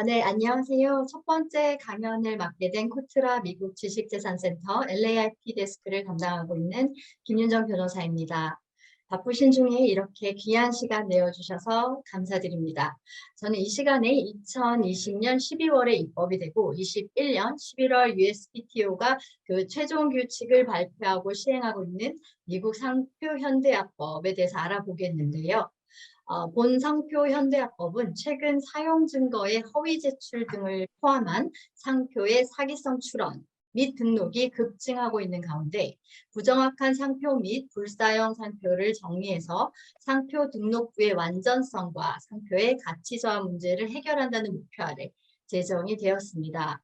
네, 안녕하세요. 첫 번째 강연을 맡게 된 코트라 미국 주식재산센터 LAIP 데스크를 담당하고 있는 김윤정 변호사입니다. 바쁘신 중에 이렇게 귀한 시간 내어주셔서 감사드립니다. 저는 이 시간에 2020년 12월에 입법이 되고 21년 11월 USPTO가 그 최종 규칙을 발표하고 시행하고 있는 미국 상표 현대화법에 대해서 알아보겠는데요. 본 상표 현대화법은 최근 사용 증거의 허위 제출 등을 포함한 상표의 사기성 출원 및 등록이 급증하고 있는 가운데 부정확한 상표 및 불사용 상표를 정리해서 상표 등록부의 완전성과 상표의 가치 저하 문제를 해결한다는 목표 아래 제정이 되었습니다.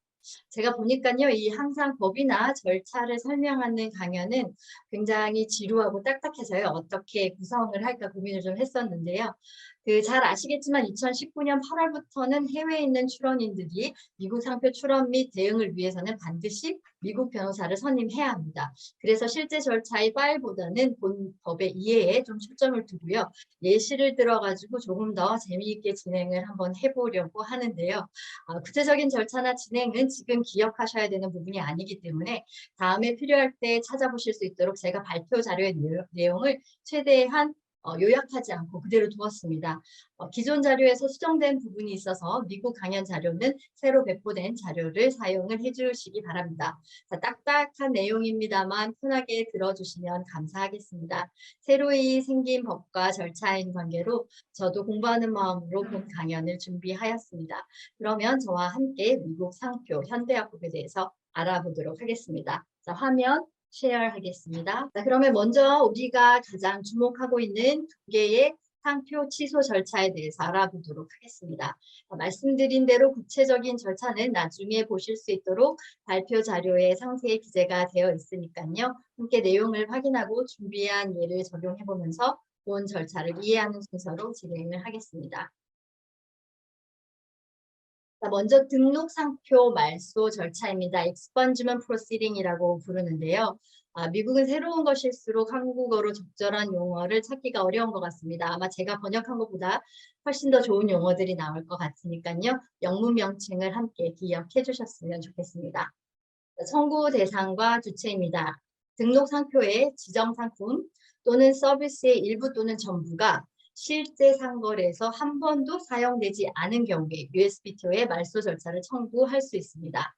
제가 보니까요, 이 항상 법이나 절차를 설명하는 강연은 굉장히 지루하고 딱딱해서요, 어떻게 구성을 할까 고민을 좀 했었는데요. 잘 아시겠지만 2019년 8월부터는 해외에 있는 출원인들이 미국 상표 출원 및 대응을 위해서는 반드시 미국 변호사를 선임해야 합니다. 그래서 실제 절차의 파일보다는 본 법의 이해에 좀 초점을 두고요. 예시를 들어가지고 조금 더 재미있게 진행을 한번 해보려고 하는데요. 구체적인 절차나 진행은 지금 기억하셔야 되는 부분이 아니기 때문에 다음에 필요할 때 찾아보실 수 있도록 제가 발표 자료의 내용을 최대한 요약하지 않고 그대로 두었습니다. 기존 자료에서 수정된 부분이 있어서 미국 강연 자료는 새로 배포된 자료를 사용을 해주시기 바랍니다. 자, 딱딱한 내용입니다만 편하게 들어주시면 감사하겠습니다. 새로이 생긴 법과 절차인 관계로 저도 공부하는 마음으로 본 강연을 준비하였습니다. 그러면 저와 함께 미국 상표 현대화법에 대해서 알아보도록 하겠습니다. 자, 화면 쉐어하겠습니다. 자, 그러면 먼저 우리가 가장 주목하고 있는 두 개의 상표 취소 절차에 대해서 알아보도록 하겠습니다. 말씀드린 대로 구체적인 절차는 나중에 보실 수 있도록 발표 자료에 상세히 기재가 되어 있으니까요. 함께 내용을 확인하고 준비한 예를 적용해 보면서 본 절차를 이해하는 순서로 진행을 하겠습니다. 자, 먼저 등록 상표 말소 절차입니다. expungement proceeding이라고 부르는데요. 미국은 새로운 것일수록 한국어로 적절한 용어를 찾기가 어려운 것 같습니다. 아마 제가 번역한 것보다 훨씬 더 좋은 용어들이 나올 것 같으니까요. 영문 명칭을 함께 기억해 주셨으면 좋겠습니다. 청구 대상과 주체입니다. 등록 상표의 지정 상품 또는 서비스의 일부 또는 전부가 실제 상거래에서 한 번도 사용되지 않은 경우에 USPTO에 말소 절차를 청구할 수 있습니다.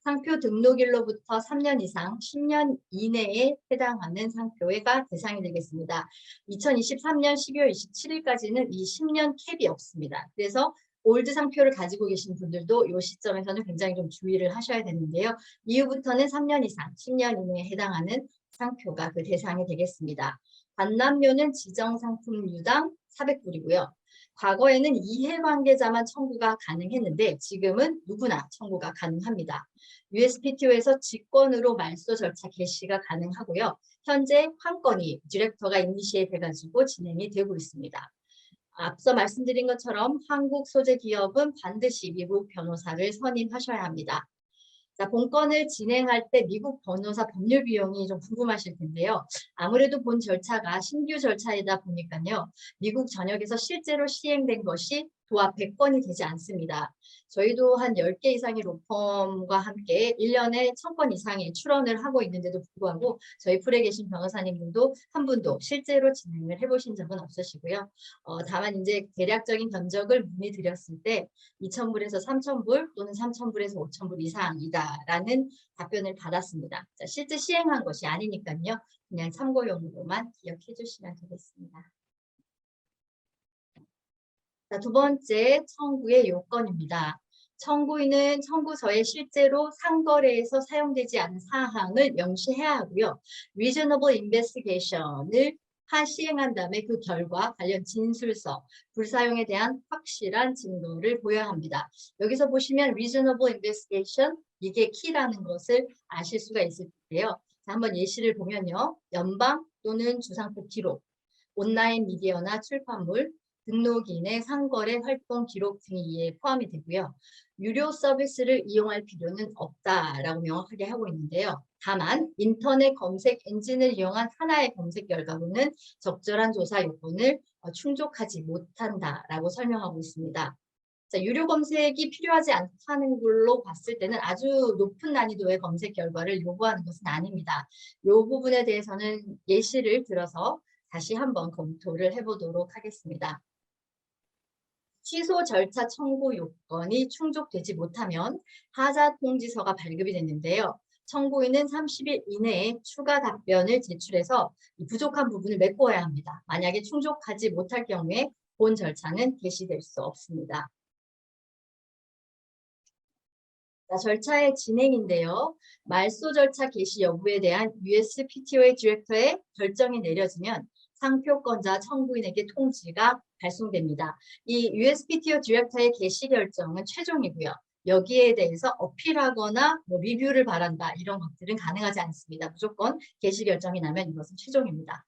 상표 등록일로부터 3년 이상 10년 이내에 해당하는 상표가 대상이 되겠습니다. 2023년 12월 27일까지는 이 10년 캡이 없습니다. 그래서 올드 상표를 가지고 계신 분들도 이 시점에서는 굉장히 좀 주의를 하셔야 되는데요. 이후부터는 3년 이상 10년 이내에 해당하는 상표가 그 대상이 되겠습니다. 반납료는 지정 상품류당 400불이고요. 과거에는 이해관계자만 청구가 가능했는데 지금은 누구나 청구가 가능합니다. USPTO에서 직권으로 말소 절차 개시가 가능하고요. 현재 한 건이 디렉터가 이니시에이트 해가지고 진행이 되고 있습니다. 앞서 말씀드린 것처럼 한국 소재 기업은 반드시 미국 변호사를 선임하셔야 합니다. 자, 본건을 진행할 때 미국 변호사 법률 비용이 좀 궁금하실 텐데요. 아무래도 본 절차가 신규 절차이다 보니까요. 미국 전역에서 실제로 시행된 것이 도합 100건이 되지 않습니다. 저희도 한 10개 이상의 로펌과 함께 1년에 1000건 이상의 출원을 하고 있는데도 불구하고 저희 풀에 계신 변호사님들도 한 분도 실제로 진행을 해보신 적은 없으시고요. 다만 이제 대략적인 견적을 문의드렸을 때 2,000불에서 3,000불 또는 3,000불에서 5,000불 이상이다라는 답변을 받았습니다. 자, 실제 시행한 것이 아니니까요. 그냥 참고용으로만 기억해 주시면 되겠습니다. 자, 두 번째 청구의 요건입니다. 청구인은 청구서에 실제로 상거래에서 사용되지 않은 사항을 명시해야 하고요. Reasonable investigation을 시행한 다음에 그 결과 관련 진술서, 불사용에 대한 확실한 증거를 보여야 합니다. 여기서 보시면 reasonable investigation, 이게 키라는 것을 아실 수가 있을 텐데요. 자, 한번 예시를 보면요. 연방 또는 주상품 기록, 온라인 미디어나 출판물, 등록인의 상거래 활동 기록 등이 이에 포함이 되고요. 유료 서비스를 이용할 필요는 없다라고 명확하게 하고 있는데요. 다만 인터넷 검색 엔진을 이용한 하나의 검색 결과로는 적절한 조사 요건을 충족하지 못한다라고 설명하고 있습니다. 자, 유료 검색이 필요하지 않다는 걸로 봤을 때는 아주 높은 난이도의 검색 결과를 요구하는 것은 아닙니다. 이 부분에 대해서는 예시를 들어서 다시 한번 검토를 해보도록 하겠습니다. 취소 절차 청구 요건이 충족되지 못하면 하자 통지서가 발급이 됐는데요. 청구인은 30일 이내에 추가 답변을 제출해서 이 부족한 부분을 메꿔야 합니다. 만약에 충족하지 못할 경우에 본 절차는 개시될 수 없습니다. 자, 절차의 진행인데요. 말소 절차 개시 여부에 대한 USPTO 디렉터의 결정이 내려지면 상표권자 청구인에게 통지가 발송됩니다. 이 USPTO 디렉터의 개시 결정은 최종이고요. 여기에 대해서 어필하거나 리뷰를 바란다 이런 것들은 가능하지 않습니다. 무조건 개시 결정이 나면 이것은 최종입니다.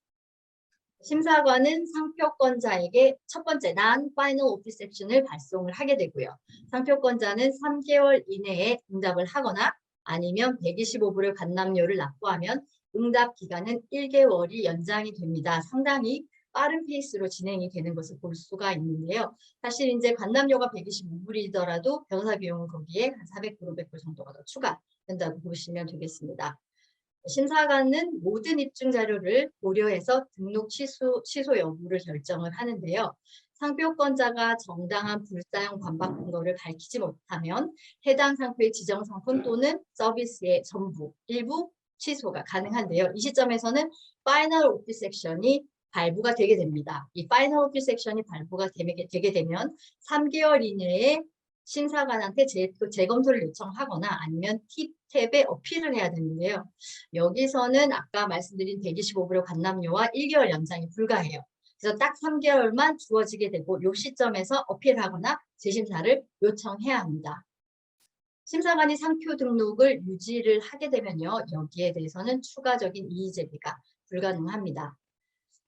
심사관은 상표권자에게 첫 번째 non-final office action을 발송을 하게 되고요. 상표권자는 3개월 이내에 응답을 하거나 아니면 125불의 관람료를 납부하면 응답 기간은 1개월이 연장이 됩니다. 상당히 빠른 페이스로 진행이 되는 것을 볼 수가 있는데요. 사실 이제 관람료가 125불이더라도 변호사 비용은 거기에 한 400불, 500불 정도가 더 추가된다고 보시면 되겠습니다. 심사관은 모든 입증 자료를 고려해서 등록 취소 여부를 결정을 하는데요. 상표권자가 정당한 불사용 반박 근거를 밝히지 못하면 해당 상표의 지정 상품 또는 서비스의 전부, 일부 취소가 가능한데요. 이 시점에서는 파이널 오피스 액션이 발부가 되게 됩니다. 이 파이널 오피스 액션이 발부가 되게 되면 3개월 이내에 심사관한테 재검토를 요청하거나 아니면 팁탭에 어필을 해야 되는데요. 여기서는 아까 말씀드린 125불의 관람료와 1개월 연장이 불가해요. 그래서 딱 3개월만 주어지게 되고 이 시점에서 어필하거나 재심사를 요청해야 합니다. 심사관이 상표 등록을 유지를 하게 되면요. 여기에 대해서는 추가적인 이의 제기가 불가능합니다.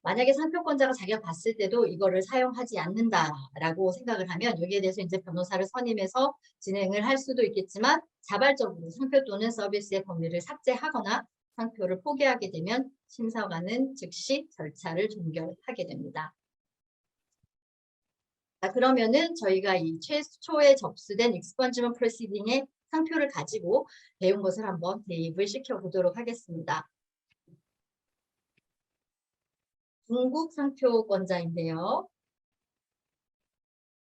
만약에 상표권자가 자기가 봤을 때도 이거를 사용하지 않는다라고 생각을 하면 여기에 대해서 이제 변호사를 선임해서 진행을 할 수도 있겠지만 자발적으로 상표 또는 서비스의 범위를 삭제하거나 상표를 포기하게 되면 심사관은 즉시 절차를 종결하게 됩니다. 자, 그러면은 저희가 이 최초에 접수된 익스펀지먼트 프로시딩의 상표를 가지고 배운 것을 한번 대입을 시켜보도록 하겠습니다. 중국 상표권자인데요.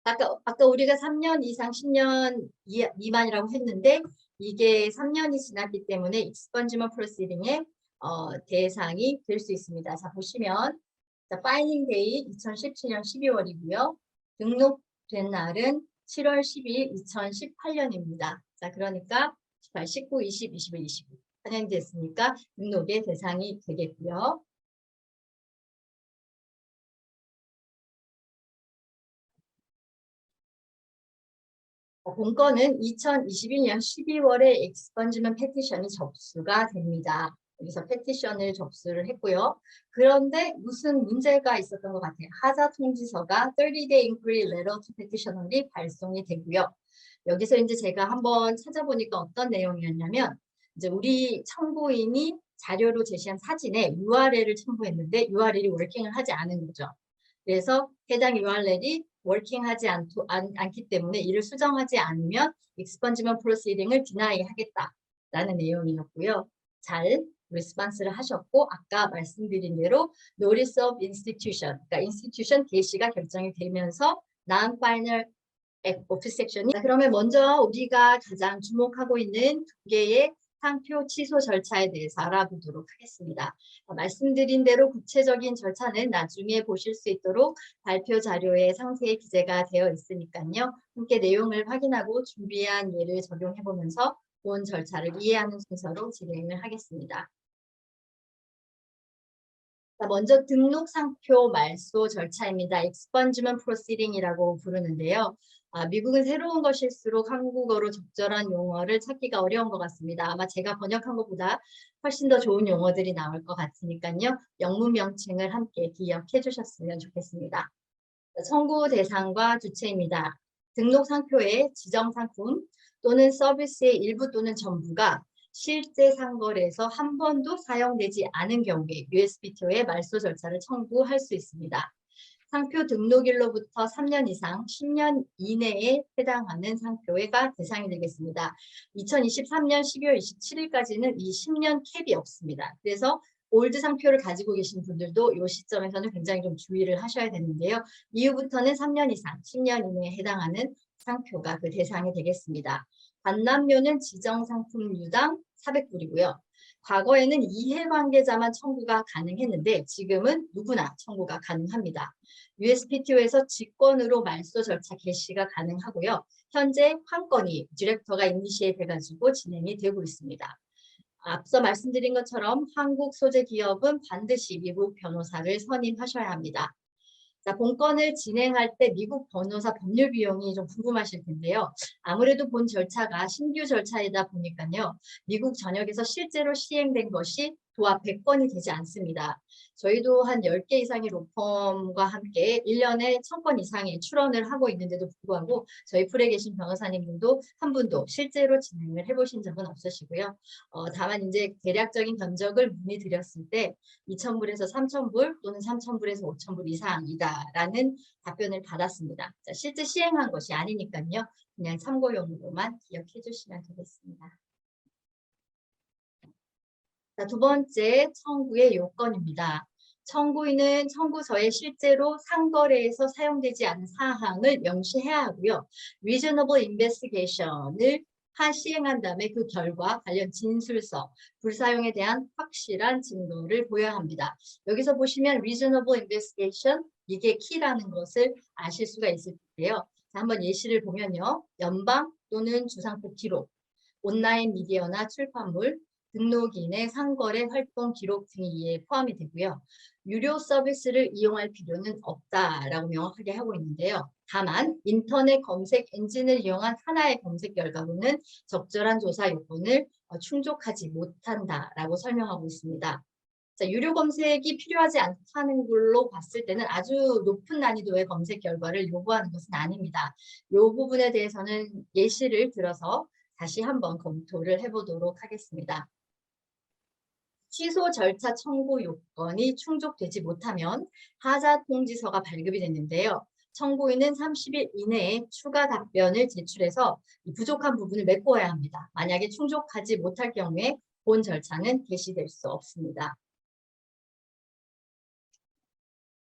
아까 우리가 3년 이상 10년 미만이라고 했는데 이게 3년이 지났기 때문에 익스펀지먼트 프로시딩의 대상이 될 수 있습니다. 자, 보시면 자, 파이닝 데이 2017년 12월이고요. 등록된 날은 7월 12일 2018년입니다. 자, 그러니까 18, 19, 20, 21, 22 4년이 됐으니까 등록의 대상이 되겠고요. 본건은 2021년 12월에 익스펀지먼트 페티션이 접수가 됩니다. 여기서 페티션을 접수를 했고요. 그런데 무슨 문제가 있었던 것 같아요. 하자 통지서가 30-day inquiry letter to petitioner이 발송이 되고요. 여기서 이제 제가 한번 찾아보니까 어떤 내용이었냐면 이제 우리 청구인이 자료로 제시한 사진에 URL을 첨부했는데 URL이 워킹을 하지 않은 거죠. 그래서 해당 URL이 워킹하지 않기 때문에 이를 수정하지 않으면 익스펀지먼트 프로시딩을 디나이 하겠다라는 내용이었고요. 잘 리스폰스를 하셨고 아까 말씀드린 대로 Notice of Institution, 그러니까 인스티튜션 개시가 결정이 되면서 Non-Final Office Section이 그러면 먼저 우리가 가장 주목하고 있는 두 개의 상표 취소 절차에 대해서 알아보도록 하겠습니다. 말씀드린 대로 구체적인 절차는 나중에 보실 수 있도록 발표 자료에 상세히 기재가 되어 있으니까요. 함께 내용을 확인하고 준비한 예를 적용해 보면서 본 절차를 이해하는 순서로 진행을 하겠습니다. 자, 먼저 등록 상표 말소 절차입니다. Expungement Proceeding이라고 부르는데요. 미국은 새로운 것일수록 한국어로 적절한 용어를 찾기가 어려운 것 같습니다. 아마 제가 번역한 것보다 훨씬 더 좋은 용어들이 나올 것 같으니까요. 영문 명칭을 함께 기억해 주셨으면 좋겠습니다. 청구 대상과 주체입니다. 등록 상표의 지정 상품 또는 서비스의 일부 또는 전부가 실제 상거래에서 한 번도 사용되지 않은 경우에 USPTO에 말소 절차를 청구할 수 있습니다. 상표 등록일로부터 3년 이상 10년 이내에 해당하는 상표가 대상이 되겠습니다. 2023년 12월 27일까지는 이 10년 캡이 없습니다. 그래서 올드 상표를 가지고 계신 분들도 이 시점에서는 굉장히 좀 주의를 하셔야 되는데요. 이후부터는 3년 이상 10년 이내에 해당하는 상표가 그 대상이 되겠습니다. 반납료는 지정 상품류당 400불이고요. 과거에는 이해관계자만 청구가 가능했는데 지금은 누구나 청구가 가능합니다. USPTO에서 직권으로 말소 절차 개시가 가능하고요. 현재 한 건이 디렉터가 이니시에이트 해가지고 진행이 되고 있습니다. 앞서 말씀드린 것처럼 한국 소재 기업은 반드시 미국 변호사를 선임하셔야 합니다. 자, 본건을 진행할 때 미국 변호사 법률 비용이 좀 궁금하실 텐데요. 아무래도 본 절차가 신규 절차이다 보니까요. 미국 전역에서 실제로 시행된 것이 도합 100건이 되지 않습니다. 저희도 한 10개 이상의 로펌과 함께 1년에 1000건 이상의 출원을 하고 있는데도 불구하고 저희 풀에 계신 변호사님들도 한 분도 실제로 진행을 해보신 적은 없으시고요. 다만 이제 대략적인 견적을 문의드렸을 때 2,000불에서 3,000불 또는 3,000불에서 5,000불 이상이다라는 답변을 받았습니다. 자, 실제 시행한 것이 아니니까요. 그냥 참고용으로만 기억해 주시면 되겠습니다. 자, 두 번째 청구의 요건입니다. 청구인은 청구서에 실제로 상거래에서 사용되지 않은 사항을 명시해야 하고요. Reasonable investigation을 시행한 다음에 그 결과 관련 진술서, 불사용에 대한 확실한 증거를 보여야 합니다. 여기서 보시면 Reasonable investigation, 이게 키라는 것을 아실 수가 있을 텐데요. 자, 한번 예시를 보면요. 연방 또는 주상품 기록, 온라인 미디어나 출판물, 등록인의 상거래 활동 기록 등이 이에 포함이 되고요. 유료 서비스를 이용할 필요는 없다라고 명확하게 하고 있는데요. 다만 인터넷 검색 엔진을 이용한 하나의 검색 결과로는 적절한 조사 요건을 충족하지 못한다라고 설명하고 있습니다. 자, 유료 검색이 필요하지 않다는 걸로 봤을 때는 아주 높은 난이도의 검색 결과를 요구하는 것은 아닙니다. 이 부분에 대해서는 예시를 들어서 다시 한번 검토를 해보도록 하겠습니다. 취소 절차 청구 요건이 충족되지 못하면 하자 통지서가 발급이 됐는데요. 청구인은 30일 이내에 추가 답변을 제출해서 부족한 부분을 메꿔야 합니다. 만약에 충족하지 못할 경우에 본 절차는 개시될 수 없습니다.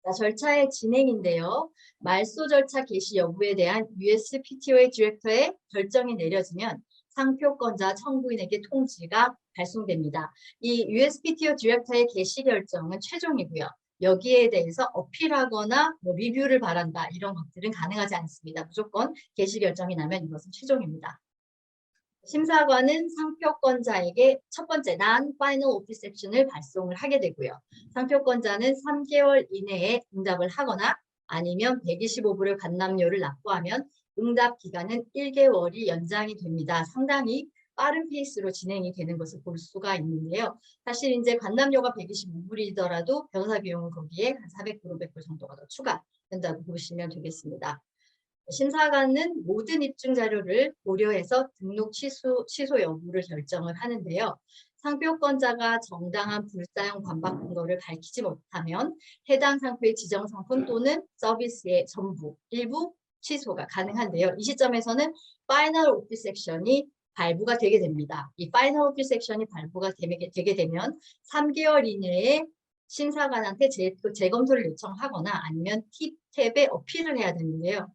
자, 절차의 진행인데요. 말소 절차 개시 여부에 대한 USPTO의 디렉터의 결정이 내려지면 상표권자 청구인에게 통지가 발송됩니다. 이 USPTO 디렉터의 개시 결정은 최종이고요. 여기에 대해서 어필하거나 리뷰를 바란다 이런 것들은 가능하지 않습니다. 무조건 개시 결정이 나면 이것은 최종입니다. 심사관은 상표권자에게 첫 번째 non-final office action을 발송을 하게 되고요. 상표권자는 3개월 이내에 응답을 하거나 아니면 125불의 반납료를 납부하면 응답 기간은 1개월이 연장이 됩니다. 상당히 빠른 페이스로 진행이 되는 것을 볼 수가 있는데요. 사실 이제 반납료가 125불이더라도 변호사 비용은 거기에 한 400불, 500불 정도가 더 추가된다고 보시면 되겠습니다. 심사관은 모든 입증 자료를 고려해서 등록 취소 여부를 결정을 하는데요. 상표권자가 정당한 불사용 반박 근거를 밝히지 못하면 해당 상표의 지정 상품 또는 서비스의 전부, 일부 취소가 가능한데요. 이 시점에서는 파이널 오피스 액션이 발부가 되게 됩니다. 이 파이널 오피스 액션이 발부가 되게 되면 3개월 이내에 심사관한테 재검토를 요청하거나 아니면 팁탭에 어필을 해야 되는데요.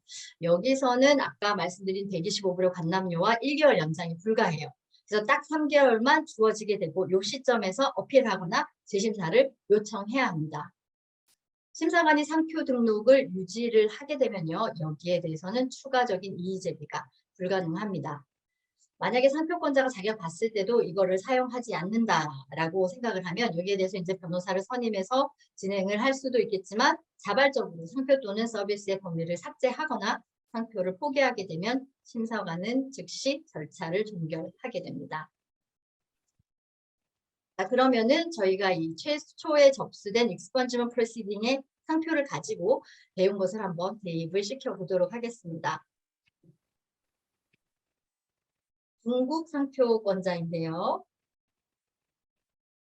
여기서는 아까 말씀드린 125불의 반납료와 1개월 연장이 불가해요. 그래서 딱 3개월만 주어지게 되고 이 시점에서 어필하거나 재심사를 요청해야 합니다. 심사관이 상표 등록을 유지를 하게 되면요. 여기에 대해서는 추가적인 이의 제기가 불가능합니다. 만약에 상표권자가 자기가 봤을 때도 이거를 사용하지 않는다라고 생각을 하면 여기에 대해서 이제 변호사를 선임해서 진행을 할 수도 있겠지만 자발적으로 상표 또는 서비스의 범위를 삭제하거나 상표를 포기하게 되면 심사관은 즉시 절차를 종결하게 됩니다. 자, 그러면은 저희가 이 최초에 접수된 익스펀지먼트 프로시딩의 상표를 가지고 배운 것을 한번 대입을 시켜보도록 하겠습니다. 중국 상표권자인데요.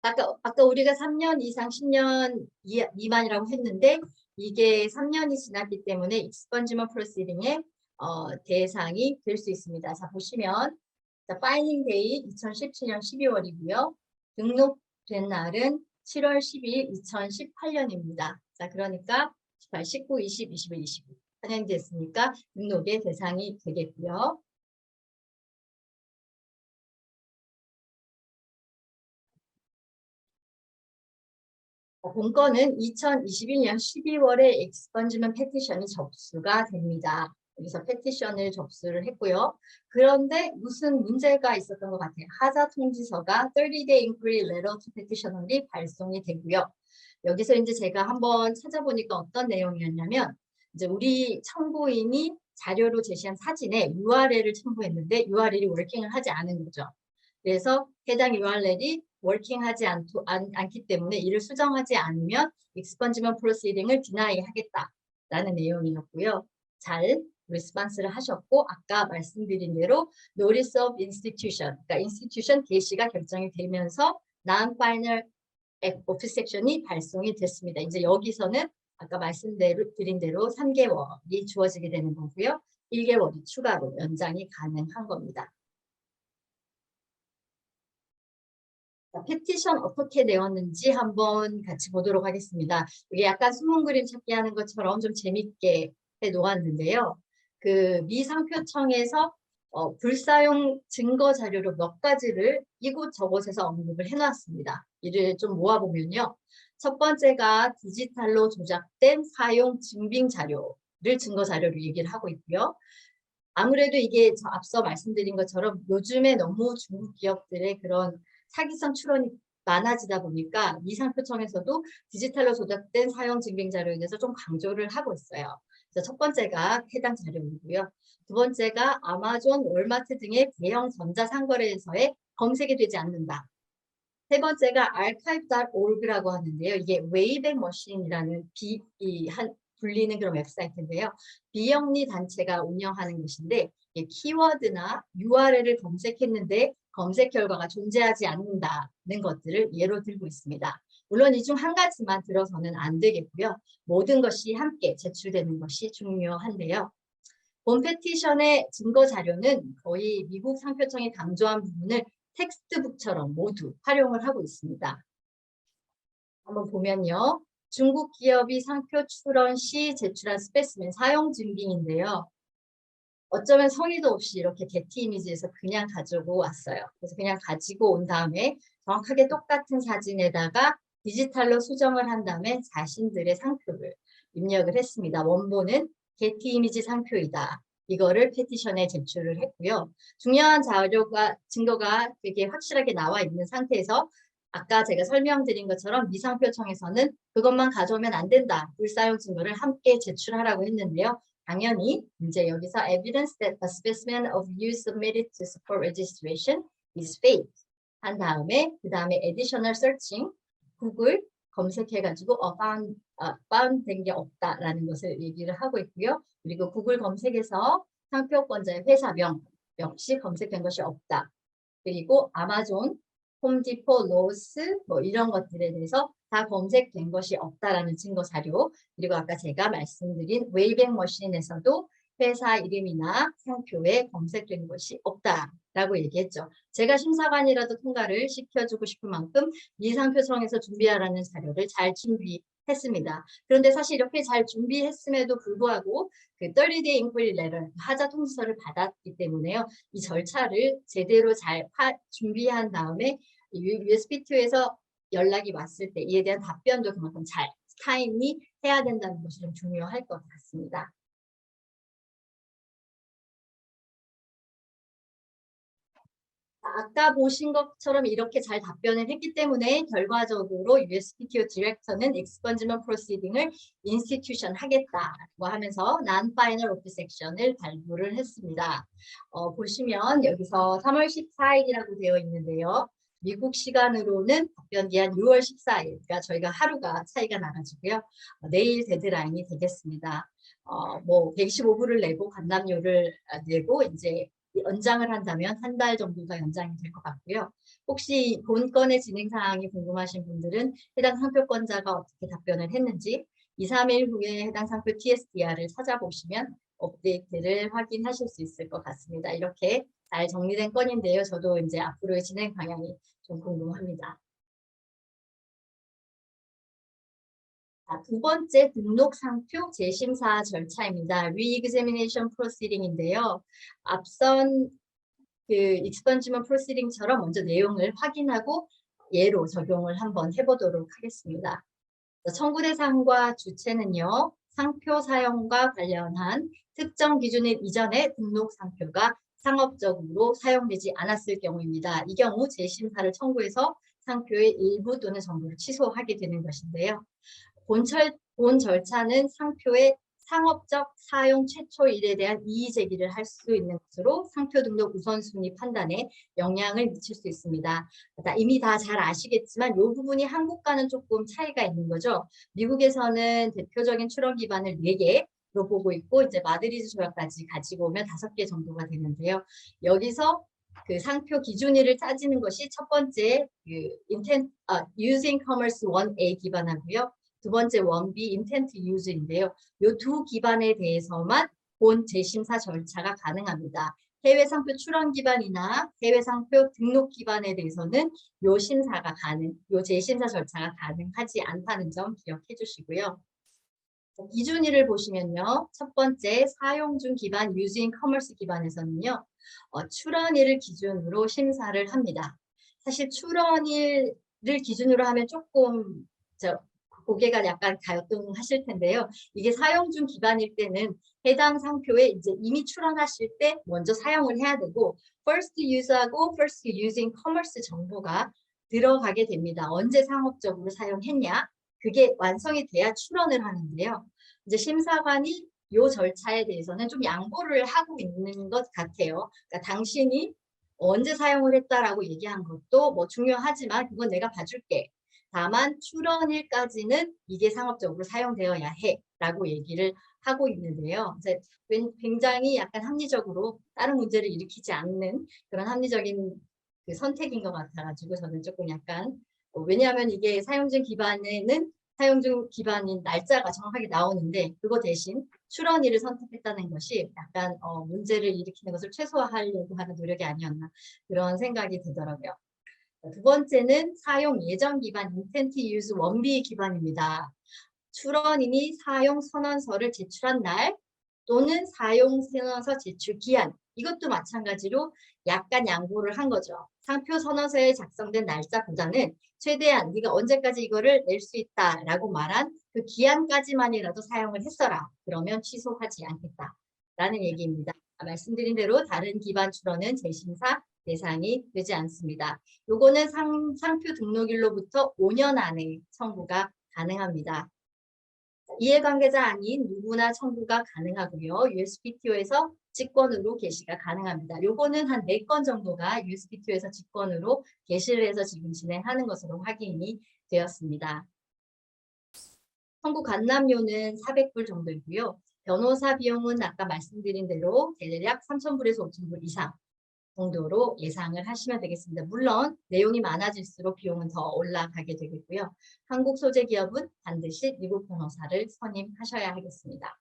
아까 우리가 3년 이상 10년 미만이라고 했는데 이게 3년이 지났기 때문에 expungement proceeding의 대상이 될 수 있습니다. 자, 보시면 자, 파일링 데이 2017년 12월이고요. 등록된 날은 7월 10일 2018년입니다. 자, 그러니까 18, 19, 20, 21, 22. 4년이 됐으니까 등록의 대상이 되겠고요. 본건은 2021년 12월에 expungement petition이 접수가 됩니다. 여기서 petition을 접수를 했고요. 그런데 무슨 문제가 있었던 것 같아요. 하자 통지서가 30-day inquiry letter to petitioner이 발송이 되고요. 여기서 이제 제가 한번 찾아보니까 어떤 내용이었냐면 이제 우리 청구인이 자료로 제시한 사진에 URL을 첨부했는데 URL이 워킹을 하지 않은 거죠. 그래서 해당 URL이 워킹하지 않기 때문에 이를 수정하지 않으면 expungement proceeding을 디나이 하겠다라는 내용이었고요. 잘 리스폰스를 하셨고 아까 말씀드린 대로 notice of institution, 그러니까 institution 개시가 결정이 되면서 non-final office action이 발송이 됐습니다. 이제 여기서는 아까 말씀드린 대로 3개월이 주어지게 되는 거고요. 1개월이 추가로 연장이 가능한 겁니다. 페티션 어떻게 내었는지 한번 같이 보도록 하겠습니다. 이게 약간 숨은 그림 찾기 하는 것처럼 좀 재밌게 해 놓았는데요. 그 미상표청에서 불사용 증거 자료로 몇 가지를 이곳저곳에서 언급을 해놨습니다. 이를 좀 모아보면요. 첫 번째가 디지털로 조작된 사용 증빙 자료를 증거 자료로 얘기를 하고 있고요. 아무래도 이게 앞서 말씀드린 것처럼 요즘에 너무 중국 기업들의 그런 사기성 출원이 많아지다 보니까 미상표청에서도 디지털로 조작된 사용 증빙 자료에 대해서 좀 강조를 하고 있어요. 그래서 첫 번째가 해당 자료이고요. 두 번째가 아마존, 월마트 등의 대형 전자상거래에서의 검색이 되지 않는다. 세 번째가 archive.org라고 하는데요. 이게 웨이백 머신이라는 불리는 그런 웹사이트인데요. 비영리 단체가 운영하는 것인데 키워드나 URL을 검색했는데 검색 결과가 존재하지 않는다는 것들을 예로 들고 있습니다. 물론 이 중 한 가지만 들어서는 안 되겠고요. 모든 것이 함께 제출되는 것이 중요한데요. 본 페티션의 증거 자료는 거의 미국 상표청이 강조한 부분을 텍스트북처럼 모두 활용을 하고 있습니다. 한번 보면요. 중국 기업이 상표 출원 시 제출한 스페시멘 사용 증빙인데요. 어쩌면 성의도 없이 이렇게 게티 이미지에서 그냥 가지고 왔어요. 그래서 그냥 가지고 온 다음에 정확하게 똑같은 사진에다가 디지털로 수정을 한 다음에 자신들의 상표를 입력을 했습니다. 원본은 게티 이미지 상표이다. 이거를 페티션에 제출을 했고요. 중요한 증거가 되게 확실하게 나와 있는 상태에서 아까 제가 설명드린 것처럼 미상표청에서는 그것만 가져오면 안 된다. 불사용 증거를 함께 제출하라고 했는데요. 당연히 이제 여기서 evidence that a specimen of you submitted to support registration is fake 한 다음에 그 다음에 additional searching 구글 검색해가지고 found 된 게 없다라는 것을 얘기를 하고 있고요. 그리고 구글 검색에서 상표권자의 회사명 역시 검색된 것이 없다. 그리고 아마존, 홈디포, 로스 뭐 이런 것들에 대해서 다 검색된 것이 없다라는 증거 자료 그리고 아까 제가 말씀드린 웨이백 머신에서도 회사 이름이나 상표에 검색된 것이 없다라고 얘기했죠. 제가 심사관이라도 통과를 시켜주고 싶은 만큼 미상표청에서 준비하라는 자료를 잘 준비했습니다. 그런데 사실 이렇게 잘 준비했음에도 불구하고 그 30-day inquiry letter, 하자 통지서를 받았기 때문에요. 이 절차를 제대로 잘 준비한 다음에 USP2에서 연락이 왔을 때 이에 대한 답변도 그만큼 잘 타임이 해야 된다는 것이 좀 중요할 것 같습니다. 아까 보신 것처럼 이렇게 잘 답변을 했기 때문에 결과적으로 USPTO 디렉터는 expungement proceeding을 institution 하겠다고 하면서 non-final office action을 발부를 했습니다. 보시면 여기서 3월 14일이라고 되어 있는데요. 미국 시간으로는 답변 기한 6월 14일, 그러니까 저희가 하루가 차이가 나가지고요. 내일 데드라인이 되겠습니다. 뭐 125불을 내고 간담료를 내고 이제 연장을 한다면 한 달 정도가 연장이 될 것 같고요. 혹시 본 건의 진행 사항이 궁금하신 분들은 해당 상표권자가 어떻게 답변을 했는지 2, 3일 후에 해당 상표 TSDR을 찾아보시면 업데이트를 확인하실 수 있을 것 같습니다. 이렇게 잘 정리된 건인데요. 저도 이제 앞으로의 진행 방향이 좀 궁금합니다. 두 번째 등록 상표 재심사 절차입니다. Re-examination proceeding인데요. 앞선 그 expungement proceeding처럼 먼저 내용을 확인하고 예로 적용을 한번 해보도록 하겠습니다. 청구 대상과 주체는요. 상표 사용과 관련한 특정 기준일 이전에 등록 상표가 상업적으로 사용되지 않았을 경우입니다. 이 경우 재심사를 청구해서 상표의 일부 또는 전부를 취소하게 되는 것인데요. 본 절차는 상표의 상업적 사용 최초일에 대한 이의 제기를 할 수 있는 것으로 상표 등록 우선순위 판단에 영향을 미칠 수 있습니다. 이미 다 잘 아시겠지만 이 부분이 한국과는 조금 차이가 있는 거죠. 미국에서는 대표적인 출원 기반을 4개로 보고 있고 이제 마드리드 조약까지 가지고 오면 5개 정도가 되는데요. 여기서 그 상표 기준일을 따지는 것이 첫 번째 Using Commerce 1A 기반하고요. 두 번째 원B intent use인데요. 이 두 기반에 대해서만 본 재심사 절차가 가능합니다. 해외 상표 출원 기반이나 해외 상표 등록 기반에 대해서는 요 재심사 절차가 가능하지 않다는 점 기억해 주시고요. 기준일을 보시면요. 첫 번째 사용 중 기반 using commerce 기반에서는요. 출원일을 기준으로 심사를 합니다. 사실 출원일을 기준으로 하면 조금 고개가 약간 가요동하실 텐데요. 이게 사용 중 기반일 때는 해당 상표에 이제 이미 출원하실 때 먼저 사용을 해야 되고 first use하고 first using commerce 정보가 들어가게 됩니다. 언제 상업적으로 사용했냐? 그게 완성이 돼야 출원을 하는데요. 이제 심사관이 이 절차에 대해서는 좀 양보를 하고 있는 것 같아요. 그러니까 당신이 언제 사용을 했다라고 얘기한 것도 뭐 중요하지만 그건 내가 봐줄게. 다만 출원일까지는 이게 상업적으로 사용되어야 해 라고 얘기를 하고 있는데요. 이제 굉장히 약간 합리적으로 다른 문제를 일으키지 않는 그런 합리적인 그 선택인 것 같아가지고 저는 조금 약간 왜냐하면 이게 사용 중 기반에는 사용 중 기반인 날짜가 정확하게 나오는데 그거 대신 출원일을 선택했다는 것이 약간 문제를 일으키는 것을 최소화하려고 하는 노력이 아니었나 그런 생각이 들더라고요. 두 번째는 사용 예정 기반 intent use 원비 기반입니다. 출원인이 사용 선언서를 제출한 날 또는 사용 선언서 제출 기한 이것도 마찬가지로 약간 양보를 한 거죠. 상표 선언서에 작성된 날짜보다는 최대한 네가 언제까지 이거를 낼 수 있다라고 말한 그 기한까지만이라도 사용을 했어라. 그러면 취소하지 않겠다라는 얘기입니다. 말씀드린 대로 다른 기반 출원은 재심사 대상이 되지 않습니다. 요거는 상표 등록일로부터 5년 안에 청구가 가능합니다. 이해관계자 아닌 누구나 청구가 가능하고요. USPTO에서 직권으로 게시가 가능합니다. 요거는 한 4건 정도가 USPTO에서 직권으로 게시를 해서 지금 진행하는 것으로 확인이 되었습니다. 청구 간납료는 400불 정도이고요. 변호사 비용은 아까 말씀드린 대로 대략 3,000불에서 5,000불 이상 정도로 예상을 하시면 되겠습니다. 물론 내용이 많아질수록 비용은 더 올라가게 되겠고요. 한국 소재 기업은 반드시 미국 변호사를 선임하셔야 하겠습니다.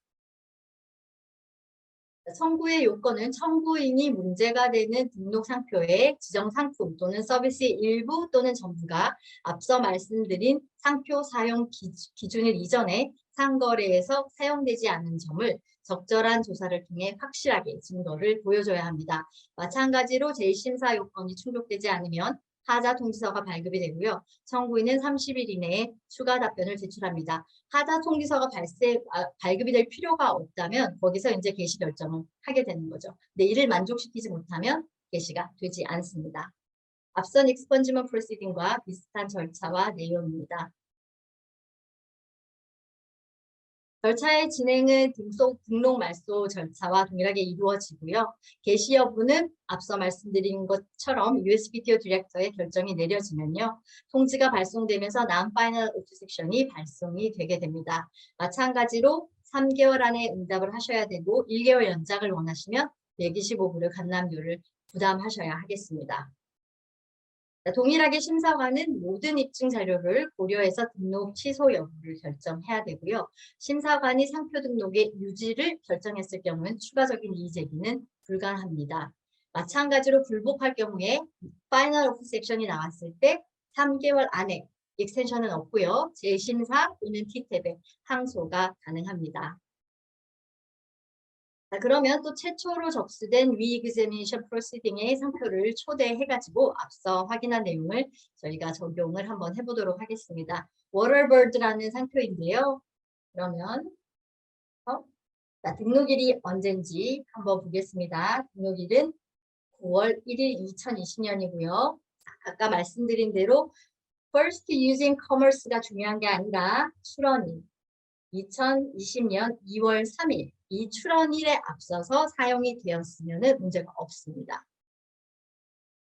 청구의 요건은 청구인이 문제가 되는 등록 상표의 지정 상품 또는 서비스의 일부 또는 전부가 앞서 말씀드린 상표 사용 기준일 이전에 상거래에서 사용되지 않은 점을 적절한 조사를 통해 확실하게 증거를 보여줘야 합니다. 마찬가지로 제1심사 요건이 충족되지 않으면 하자 통지서가 발급이 되고요. 청구인은 30일 이내에 추가 답변을 제출합니다. 하자 통지서가 발급이 될 필요가 없다면 거기서 이제 게시 결정을 하게 되는 거죠. 근데 이를 만족시키지 못하면 게시가 되지 않습니다. 앞선 expungement proceeding과 비슷한 절차와 내용입니다. 절차의 진행은 등록 말소 절차와 동일하게 이루어지고요. 게시 여부는 앞서 말씀드린 것처럼 USPTO 디렉터의 결정이 내려지면요. 통지가 발송되면서 non-final opposition이 발송이 되게 됩니다. 마찬가지로 3개월 안에 응답을 하셔야 되고 1개월 연장을 원하시면 125불의 간납료를 부담하셔야 하겠습니다. 동일하게 심사관은 모든 입증 자료를 고려해서 등록 취소 여부를 결정해야 되고요. 심사관이 상표 등록의 유지를 결정했을 경우는 추가적인 이의 제기는 불가합니다. 마찬가지로 불복할 경우에 파이널 오프 섹션이 나왔을 때 3개월 안에 익스텐션은 없고요. 재심사 또는 T탭에 항소가 가능합니다. 자, 그러면 또 최초로 접수된 re-examination proceeding의 상표를 초대해가지고 앞서 확인한 내용을 저희가 적용을 한번 해보도록 하겠습니다. Waterbird라는 상표인데요. 그러면 자, 등록일이 언젠지 한번 보겠습니다. 등록일은 9월 1일 2020년이고요. 아까 말씀드린 대로 first using commerce가 중요한 게 아니라 출원일 2020년 2월 3일 이 출원일에 앞서서 사용이 되었으면 문제가 없습니다.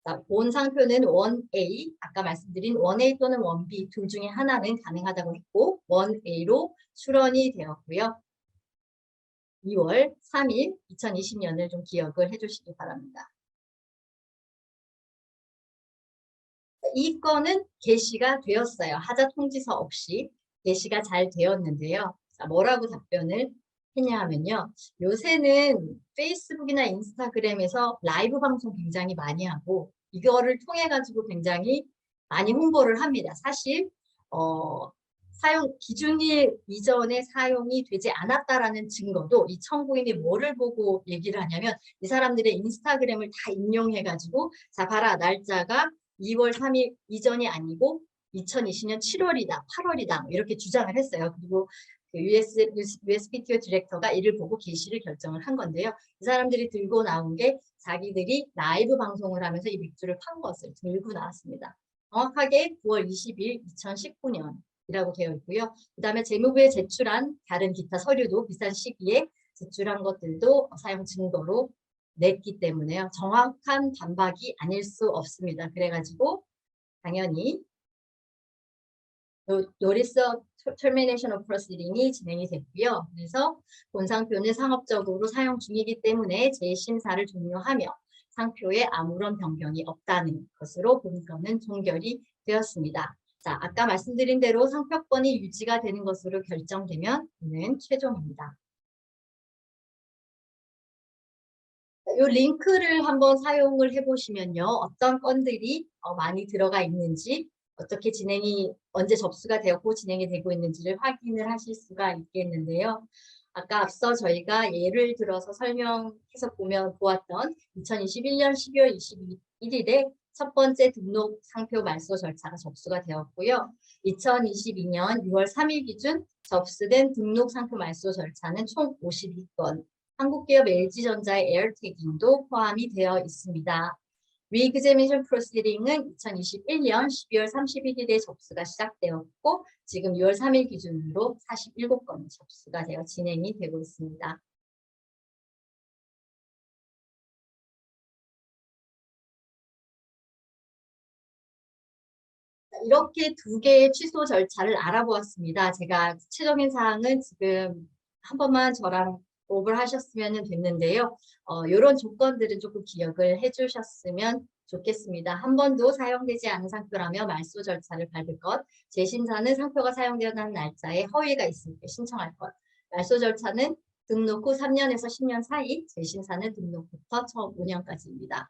자, 본 상표는 1A, 아까 말씀드린 1A 또는 1B 둘 중에 하나는 가능하다고 했고 1A로 출원이 되었고요. 2월 3일 2020년을 좀 기억을 해주시기 바랍니다. 이 건은 게시가 되었어요. 하자 통지서 없이 게시가 잘 되었는데요. 자, 뭐라고 답변을 했냐 하면요. 요새는 페이스북이나 인스타그램에서 라이브 방송 굉장히 많이 하고 이거를 통해 가지고 굉장히 많이 홍보를 합니다. 사실 사용 기준일 이전에 사용이 되지 않았다라는 증거도 이 청구인이 뭐를 보고 얘기를 하냐면 이 사람들의 인스타그램을 다 인용해 가지고 자 봐라 날짜가 2월 3일 이전이 아니고 2020년 7월이다, 8월이다 이렇게 주장을 했어요. 그리고 그 USPTO 디렉터가 이를 보고 게시를 결정을 한 건데요. 이 사람들이 들고 나온 게 자기들이 라이브 방송을 하면서 이 맥주를 판 것을 들고 나왔습니다. 정확하게 9월 20일 2019년이라고 되어 있고요. 그 다음에 재무부에 제출한 다른 기타 서류도 비슷한 시기에 제출한 것들도 사용 증거로 냈기 때문에요. 정확한 반박이 아닐 수 없습니다. 그래가지고 당연히 노리스 터미네이션 오브 프로시딩이 진행이 됐고요. 그래서 본 상표는 상업적으로 사용 중이기 때문에 재심사를 종료하며 상표에 아무런 변경이 없다는 것으로 본 건은 종결이 되었습니다. 자, 아까 말씀드린 대로 상표권이 유지가 되는 것으로 결정되면 이는 최종입니다. 이 링크를 한번 사용을 해보시면요. 어떤 건들이 많이 들어가 있는지 어떻게 진행이 언제 접수가 되었고 진행이 되고 있는지를 확인을 하실 수가 있겠는데요. 아까 앞서 저희가 예를 들어서 설명해서 보았던 2021년 12월 21일에 첫 번째 등록 상표 말소 절차가 접수가 되었고요. 2022년 6월 3일 기준 접수된 등록 상표 말소 절차는 총 52건. 한국기업 LG전자의 에어태깅도 포함이 되어 있습니다. Re-examination proceeding은 2021년 12월 31일에 접수가 시작되었고 지금 6월 3일 기준으로 47건이 접수가 되어 진행이 되고 있습니다. 이렇게 두 개의 취소 절차를 알아보았습니다. 제가 구체적인 사항은 지금 한 번만 저랑 오버를 하셨으면 됐는데요. 이런 조건들은 조금 기억을 해주셨으면 좋겠습니다. 한 번도 사용되지 않은 상표라며 말소 절차를 밟을 것, 재심사는 상표가 사용되는 날짜에 허위가 있을 때 신청할 것, 말소 절차는 등록 후 3년에서 10년 사이, 재심사는 등록부터 처음 5년까지입니다.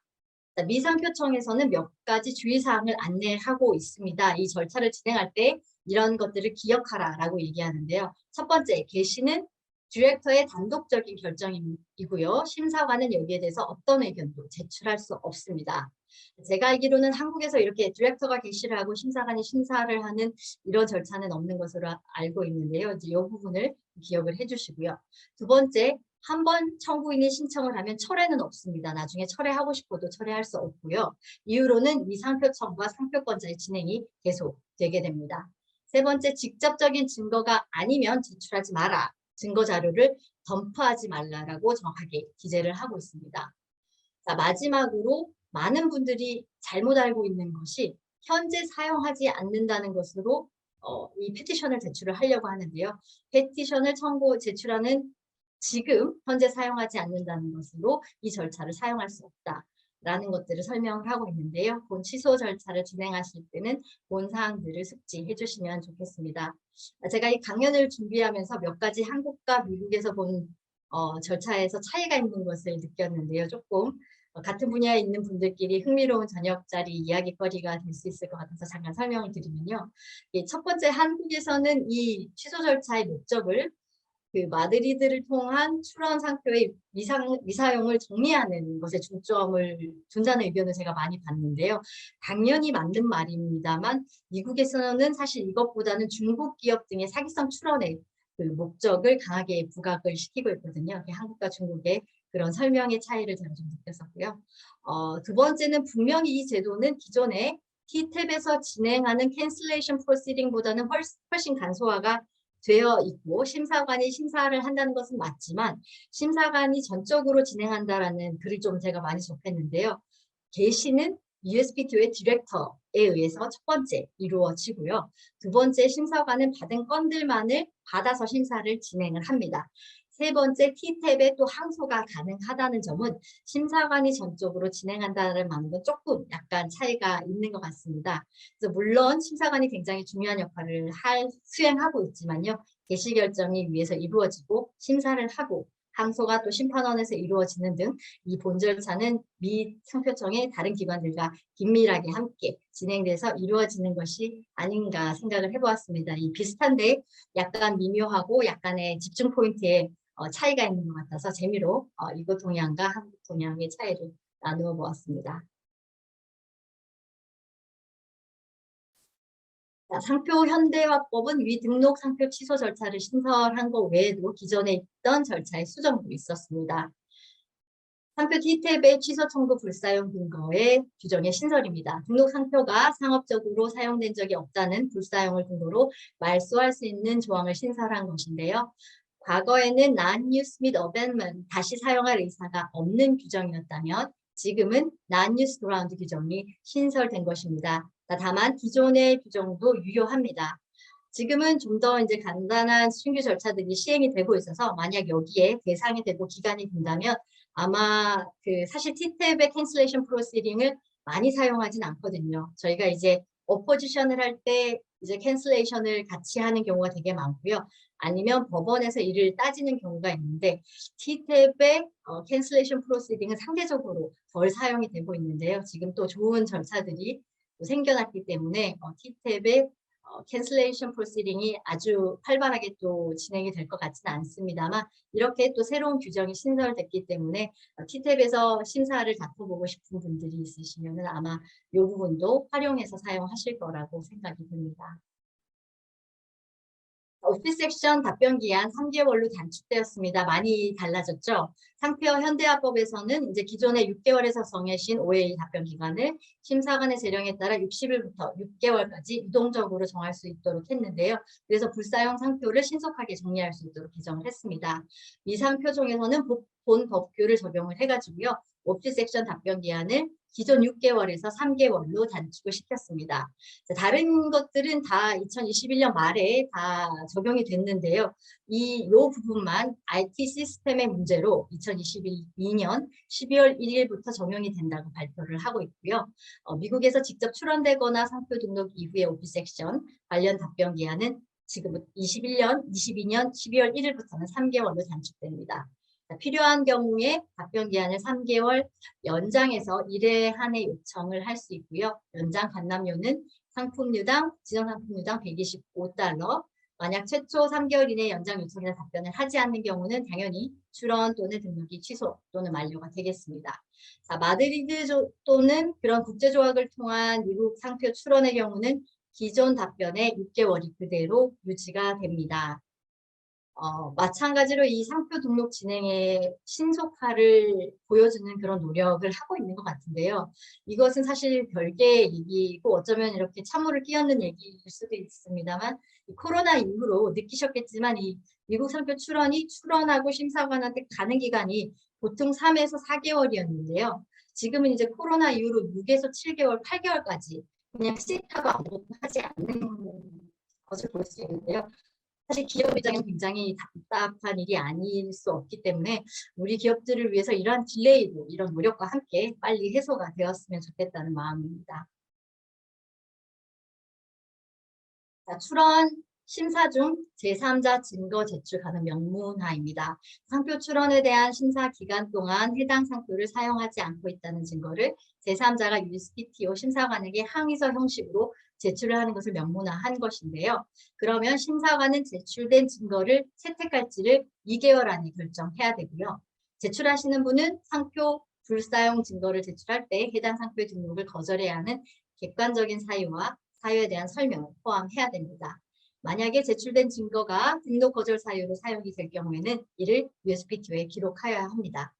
미상표청에서는 몇 가지 주의사항을 안내하고 있습니다. 이 절차를 진행할 때 이런 것들을 기억하라라고 얘기하는데요. 첫 번째, 게시는 디렉터의 단독적인 결정이고요. 심사관은 여기에 대해서 어떤 의견도 제출할 수 없습니다. 제가 알기로는 한국에서 이렇게 디렉터가 게시를 하고 심사관이 심사를 하는 이런 절차는 없는 것으로 알고 있는데요. 이제 이 부분을 기억을 해주시고요. 두 번째, 한 번 청구인이 신청을 하면 철회는 없습니다. 나중에 철회하고 싶어도 철회할 수 없고요. 이후로는 이 상표 청구와 상표권자의 진행이 계속되게 됩니다. 세 번째, 직접적인 증거가 아니면 제출하지 마라. 증거 자료를 덤프하지 말라라고 정확하게 기재를 하고 있습니다. 자, 마지막으로 많은 분들이 잘못 알고 있는 것이 현재 사용하지 않는다는 것으로 이 페티션을 제출을 하려고 하는데요. 페티션을 제출하는 지금 현재 사용하지 않는다는 것으로 이 절차를 사용할 수 없다. 라는 것들을 설명을 하고 있는데요. 본 취소 절차를 진행하실 때는 본 사항들을 숙지해 주시면 좋겠습니다. 제가 이 강연을 준비하면서 몇 가지 한국과 미국에서 본 절차에서 차이가 있는 것을 느꼈는데요. 조금 같은 분야에 있는 분들끼리 흥미로운 저녁자리 이야기거리가 될 수 있을 것 같아서 잠깐 설명을 드리면요. 첫 번째, 한국에서는 이 취소 절차의 목적을 그 마드리드를 통한 출원 상표의 미사용을 정리하는 것에 중점을 둔다는 의견을 제가 많이 봤는데요. 당연히 맞는 말입니다만 미국에서는 사실 이것보다는 중국 기업 등의 사기성 출원의 그 목적을 강하게 부각을 시키고 있거든요. 한국과 중국의 그런 설명의 차이를 제가 좀 느꼈었고요. 두 번째는 분명히 이 제도는 기존에 T탭에서 진행하는 캔슬레이션 프로시딩보다는 훨씬 간소화가 되어 있고 심사관이 심사를 한다는 것은 맞지만 심사관이 전적으로 진행한다라는 글을 좀 제가 많이 접했는데요. 게시는 USPTO의 디렉터에 의해서 첫 번째 이루어지고요. 두 번째, 심사관은 받은 건들만을 받아서 심사를 진행을 합니다. 세 번째, T탭에 또 항소가 가능하다는 점은 심사관이 전적으로 진행한다는 말은 조금 약간 차이가 있는 것 같습니다. 그래서 물론 심사관이 굉장히 중요한 역할을 수행하고 있지만요. 개시 결정이 위에서 이루어지고 심사를 하고 항소가 또 심판원에서 이루어지는 등 이 본 절차는 미 상표청의 다른 기관들과 긴밀하게 함께 진행돼서 이루어지는 것이 아닌가 생각을 해보았습니다. 이 비슷한데 약간 미묘하고 약간의 집중 포인트에 차이가 있는 것 같아서 재미로 이곳 동향과 한국 동향의 차이를 나누어 보았습니다. 자, 상표 현대화법은 위 등록 상표 취소 절차를 신설한 것 외에도 기존에 있던 절차의 수정도 있었습니다. 상표 T탭의 취소 청구 불사용 근거의 규정의 신설입니다. 등록 상표가 상업적으로 사용된 적이 없다는 불사용을 근거로 말소할 수 있는 조항을 신설한 것인데요. 과거에는 non-use 및 abandonment, 다시 사용할 의사가 없는 규정이었다면 지금은 non-use ground 규정이 신설된 것입니다. 다만 기존의 규정도 유효합니다. 지금은 좀 더 이제 간단한 신규 절차들이 시행이 되고 있어서 만약 여기에 대상이 되고 기간이 된다면 아마 그 사실 T탭의 캔슬레이션 프로시딩을 많이 사용하진 않거든요. 저희가 이제 어포지션을 할 때 이제 캔슬레이션을 같이 하는 경우가 되게 많고요. 아니면 법원에서 이를 따지는 경우가 있는데 T탭의 캔슬레이션 프로시딩은 상대적으로 덜 사용이 되고 있는데요. 지금 또 좋은 절차들이 생겨났기 때문에 T탭의 캔슬레이션 프로시딩이 아주 활발하게 또 진행이 될 것 같지는 않습니다만 이렇게 또 새로운 규정이 신설됐기 때문에 T탭에서 심사를 다퉈보고 싶은 분들이 있으시면 아마 이 부분도 활용해서 사용하실 거라고 생각이 듭니다. 오피스 액션 답변 기한 3개월로 단축되었습니다. 많이 달라졌죠. 상표 현대화법에서는 이제 기존의 6개월에서 정해진 OA 답변 기간을 심사관의 재량에 따라 60일부터 6개월까지 유동적으로 정할 수 있도록 했는데요. 그래서 불사용 상표를 신속하게 정리할 수 있도록 개정을 했습니다. 이 상표 중에서는 본 법규를 적용을 해가지고요. 오피스 액션 답변 기한을 기존 6개월에서 3개월로 단축을 시켰습니다. 다른 것들은 다 2021년 말에 다 적용이 됐는데요. 요 부분만 IT 시스템의 문제로 2022년 12월 1일부터 적용이 된다고 발표를 하고 있고요. 미국에서 직접 출원되거나 상표 등록 이후의 오피스 액션 관련 답변 기한은 지금 22년 12월 1일부터는 3개월로 단축됩니다. 필요한 경우에 답변 기한을 3개월 연장해서 1회 한 해 요청을 할 수 있고요. 연장 반납료는 상품류당, 지정상품류당 125달러, 만약 최초 3개월 이내 연장 요청이나 답변을 하지 않는 경우는 당연히 출원 또는 등록이 취소 또는 만료가 되겠습니다. 자, 마드리드 또는 그런 국제조약을 통한 미국 상표 출원의 경우는 기존 답변의 6개월이 그대로 유지가 됩니다. 마찬가지로 이 상표 등록 진행의 신속화를 보여주는 그런 노력을 하고 있는 것 같은데요. 이것은 사실 별개의 얘기고 어쩌면 이렇게 찬물을 끼얹는 얘기일 수도 있습니다만 코로나 이후로 느끼셨겠지만 이 미국 상표 출원하고 심사관한테 가는 기간이 보통 3에서 4개월이었는데요. 지금은 이제 코로나 이후로 6에서 7개월, 8개월까지 그냥 시타가 아무것도 하지 않는 것을 볼 수 있는데요. 사실 기업 입장에는 굉장히 답답한 일이 아닐 수 없기 때문에 우리 기업들을 위해서 이러한 딜레이도 이런 노력과 함께 빨리 해소가 되었으면 좋겠다는 마음입니다. 자, 출원 심사 중 제3자 증거 제출 가능 명문화입니다. 상표 출원에 대한 심사 기간 동안 해당 상표를 사용하지 않고 있다는 증거를 제3자가 USPTO 심사관에게 항의서 형식으로 제출을 하는 것을 명문화한 것인데요. 그러면 심사관은 제출된 증거를 채택할지를 2개월 안에 결정해야 되고요. 제출하시는 분은 상표 불사용 증거를 제출할 때 해당 상표의 등록을 거절해야 하는 객관적인 사유와 사유에 대한 설명을 포함해야 됩니다. 만약에 제출된 증거가 등록 거절 사유로 사용이 될 경우에는 이를 USPTO에 기록하여야 합니다.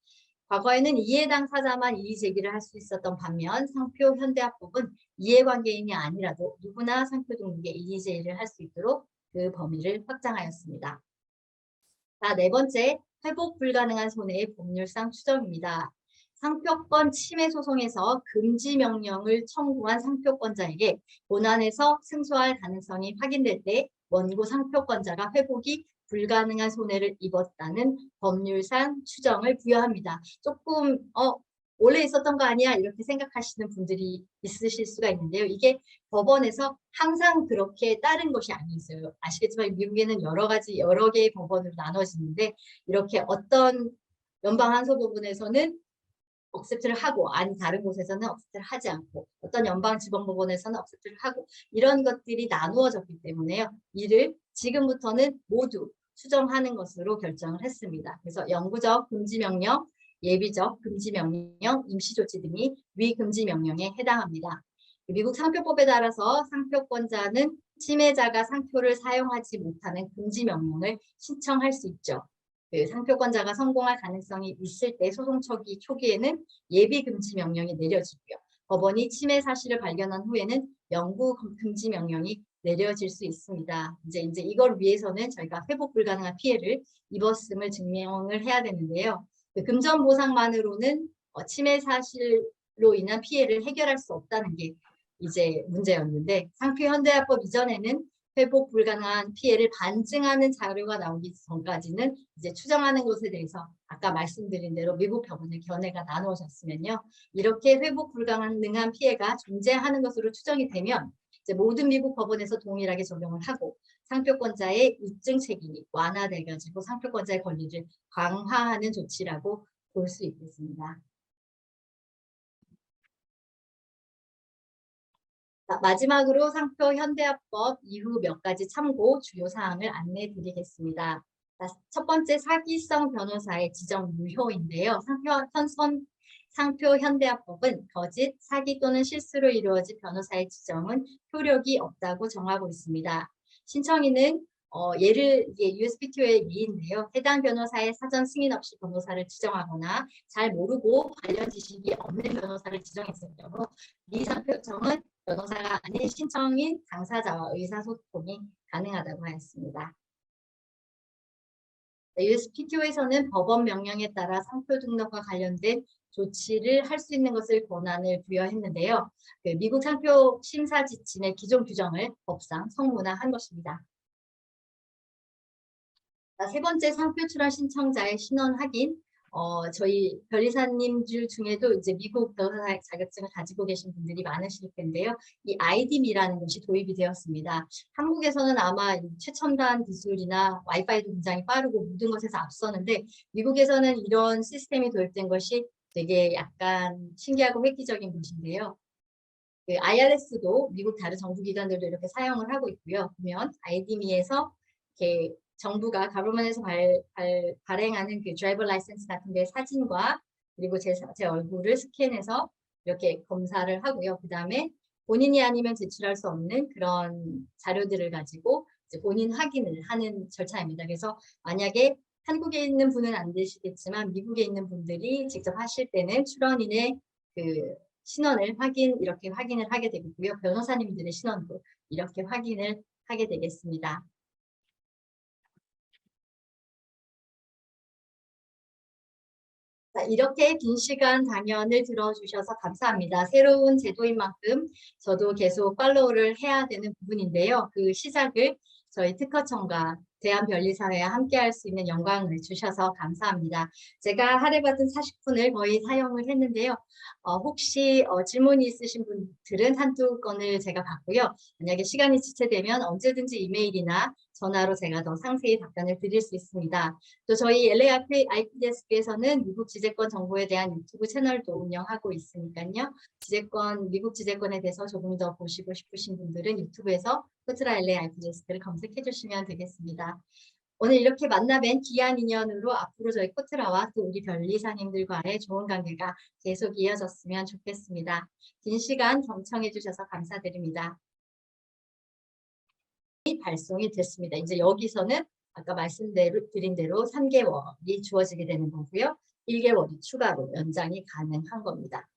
과거에는 이해 당사자만 이의 제기를 할 수 있었던 반면 상표 현대화법은 이해관계인이 아니라도 누구나 상표 등록에 이의 제기를 할 수 있도록 그 범위를 확장하였습니다. 자, 네 번째, 회복 불가능한 손해의 법률상 추정입니다. 상표권 침해 소송에서 금지 명령을 청구한 상표권자에게 본안에서 승소할 가능성이 확인될 때 원고 상표권자가 회복이 불가능한 손해를 입었다는 법률상 추정을 부여합니다. 조금 원래 있었던 거 아니야 이렇게 생각하시는 분들이 있으실 수가 있는데요. 이게 법원에서 항상 그렇게 따른 것이 아니었어요. 아시겠지만 미국에는 여러 개의 법원으로 나눠지는데 이렇게 어떤 연방항소법원에서는 억셉트를 하고 아니 다른 곳에서는 억셉트를 하지 않고 어떤 연방지방법원에서는 억셉트를 하고 이런 것들이 나누어졌기 때문에요. 이를 지금부터는 모두 수정하는 것으로 결정을 했습니다. 그래서 영구적 금지명령, 예비적 금지명령, 임시조치 등이 위금지명령에 해당합니다. 미국 상표법에 따라서 상표권자는 침해자가 상표를 사용하지 못하는 금지명령을 신청할 수 있죠. 그 상표권자가 성공할 가능성이 있을 때 소송 초기에는 예비 금지 명령이 내려지고요. 법원이 침해 사실을 발견한 후에는 영구 금지 명령이 내려질 수 있습니다. 이제 이걸 위해서는 저희가 회복 불가능한 피해를 입었음을 증명을 해야 되는데요. 그 금전 보상만으로는 침해 사실로 인한 피해를 해결할 수 없다는 게 이제 문제였는데 상표 현대화법 이전에는 회복 불가능한 피해를 반증하는 자료가 나오기 전까지는 이제 추정하는 것에 대해서 아까 말씀드린 대로 미국 법원의 견해가 나누어졌으면요. 이렇게 회복 불가능한 피해가 존재하는 것으로 추정이 되면 이제 모든 미국 법원에서 동일하게 적용을 하고 상표권자의 입증 책임이 완화돼가지고 상표권자의 권리를 강화하는 조치라고 볼 수 있겠습니다. 마지막으로 상표 현대화법 이후 몇 가지 참고 주요 사항을 안내해 드리겠습니다. 첫 번째, 사기성 변호사의 지정 유효인데요. 상표 현대화법은 거짓, 사기 또는 실수로 이루어진 변호사의 지정은 효력이 없다고 정하고 있습니다. 신청인은 USPTO의 예인데요. 해당 변호사의 사전 승인 없이 변호사를 지정하거나 잘 모르고 관련 지식이 없는 변호사를 지정했을 경우 미상표 요청은 변호사가 아닌 신청인 당사자와 의사소통이 가능하다고 하였습니다. USPTO에서는 법원 명령에 따라 상표 등록과 관련된 조치를 할 수 있는 것을 권한을 부여했는데요. 미국 상표 심사 지침의 기존 규정을 법상 성문화한 것입니다. 세 번째, 상표 출원 신청자의 신원 확인. 저희 변리사님들 중에도 이제 미국 변호사 자격증을 가지고 계신 분들이 많으실 텐데요. 이 IDM이라는 것이 도입이 되었습니다. 한국에서는 아마 최첨단 기술이나 와이파이도 굉장히 빠르고 모든 것에서 앞서는데 미국에서는 이런 시스템이 도입된 것이 되게 약간 신기하고 획기적인 것인데요. IRS도 미국 다른 정부기관들도 이렇게 사용을 하고 있고요. 보면 IDM에서 이렇게 정부가 가버먼에서 발행하는 그 드라이버 라이센스 같은 데 사진과 그리고 제 얼굴을 스캔해서 이렇게 검사를 하고요. 그 다음에 본인이 아니면 제출할 수 없는 그런 자료들을 가지고 이제 본인 확인을 하는 절차입니다. 그래서 만약에 한국에 있는 분은 안 되시겠지만 미국에 있는 분들이 직접 하실 때는 출원인의 그 신원을 이렇게 확인을 하게 되고요. 변호사님들의 신원도 이렇게 확인을 하게 되겠습니다. 이렇게 긴 시간 강연을 들어주셔서 감사합니다. 새로운 제도인 만큼 저도 계속 팔로우를 해야 되는 부분인데요. 그 시작을 저희 특허청과 대한변리사회와 함께할 수 있는 영광을 주셔서 감사합니다. 제가 할애받은 40분을 거의 사용을 했는데요. 혹시 질문이 있으신 분들은 한두 건을 제가 받고요. 만약에 시간이 지체되면 언제든지 이메일이나 전화로 제가 더 상세히 답변을 드릴 수 있습니다. 또 저희 LAIP데스크에서는 미국 지재권 정보에 대한 유튜브 채널도 운영하고 있으니까요. 미국 지재권에 대해서 조금 더 보시고 싶으신 분들은 유튜브에서 코트라 LAIP데스크를 검색해 주시면 되겠습니다. 오늘 이렇게 만나뵌 귀한 인연으로 앞으로 저희 코트라와 또 우리 변리사님들과의 좋은 관계가 계속 이어졌으면 좋겠습니다. 긴 시간 경청해 주셔서 감사드립니다. 발송이 됐습니다. 이제 여기서는 아까 말씀드린 대로 3개월이 주어지게 되는 거고요. 1개월이 추가로 연장이 가능한 겁니다.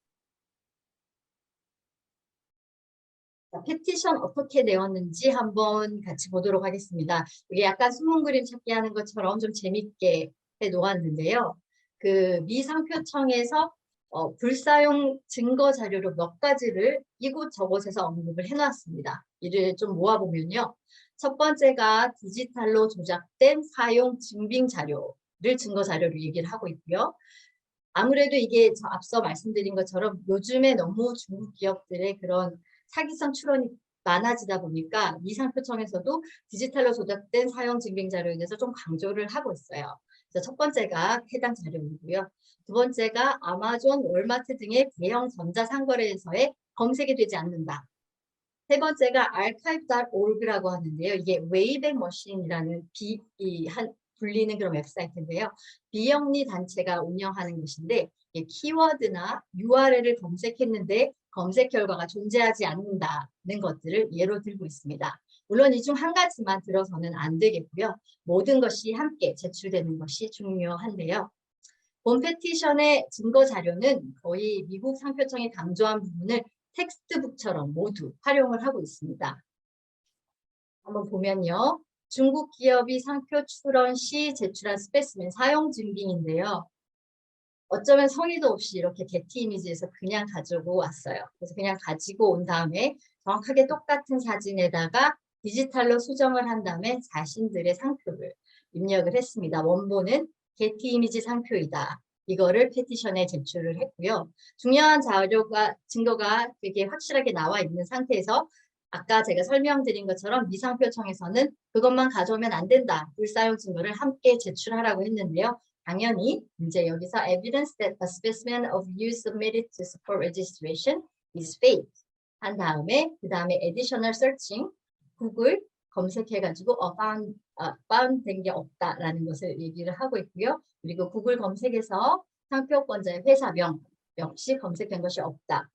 자, 페티션 어떻게 내었는지 한번 같이 보도록 하겠습니다. 이게 약간 숨은 그림 찾기 하는 것처럼 좀 재밌게 해놓았는데요. 그 미상표청에서 불사용 증거 자료로 몇 가지를 이곳저곳에서 언급을 해놨습니다. 이를 좀 모아보면요. 첫 번째가 디지털로 조작된 사용 증빙 자료를 증거 자료로 얘기를 하고 있고요. 아무래도 이게 앞서 말씀드린 것처럼 요즘에 너무 중국 기업들의 그런 사기성 출원이 많아지다 보니까 미상표청에서도 디지털로 조작된 사용 증빙 자료에 대해서 좀 강조를 하고 있어요. 그래서 첫 번째가 해당 자료이고요. 두 번째가 아마존, 월마트 등의 대형 전자상거래에서의 검색이 되지 않는다. 세 번째가 archive.org라고 하는데요. 이게 웨이백 머신이라는 불리는 그런 웹사이트인데요. 비영리 단체가 운영하는 것인데 키워드나 URL을 검색했는데 검색 결과가 존재하지 않는다는 것들을 예로 들고 있습니다. 물론 이 중 한 가지만 들어서는 안 되겠고요. 모든 것이 함께 제출되는 것이 중요한데요. 본 페티션의 증거 자료는 거의 미국 상표청이 강조한 부분을 텍스트북처럼 모두 활용을 하고 있습니다. 한번 보면요. 중국 기업이 상표 출원 시 제출한 스페시멘 사용 증빙인데요. 어쩌면 성의도 없이 이렇게 게티 이미지에서 그냥 가지고 왔어요. 그래서 그냥 가지고 온 다음에 정확하게 똑같은 사진에다가 디지털로 수정을 한 다음에 자신들의 상표를 입력을 했습니다. 원본은 게티 이미지 상표이다. 이거를 페티션에 제출을 했고요. 중요한 증거가 되게 확실하게 나와 있는 상태에서 아까 제가 설명드린 것처럼 미상표청에서는 그것만 가져오면 안 된다. 불사용 증거를 함께 제출하라고 했는데요. 당연히 이제 여기서 evidence that a specimen of you submitted to support registration is fake 한 다음에 그 다음에 additional searching 구글 검색해가지고 found 된 게 없다라는 것을 얘기를 하고 있고요. 그리고 구글 검색에서 상표권자의 회사명 역시 검색된 것이 없다.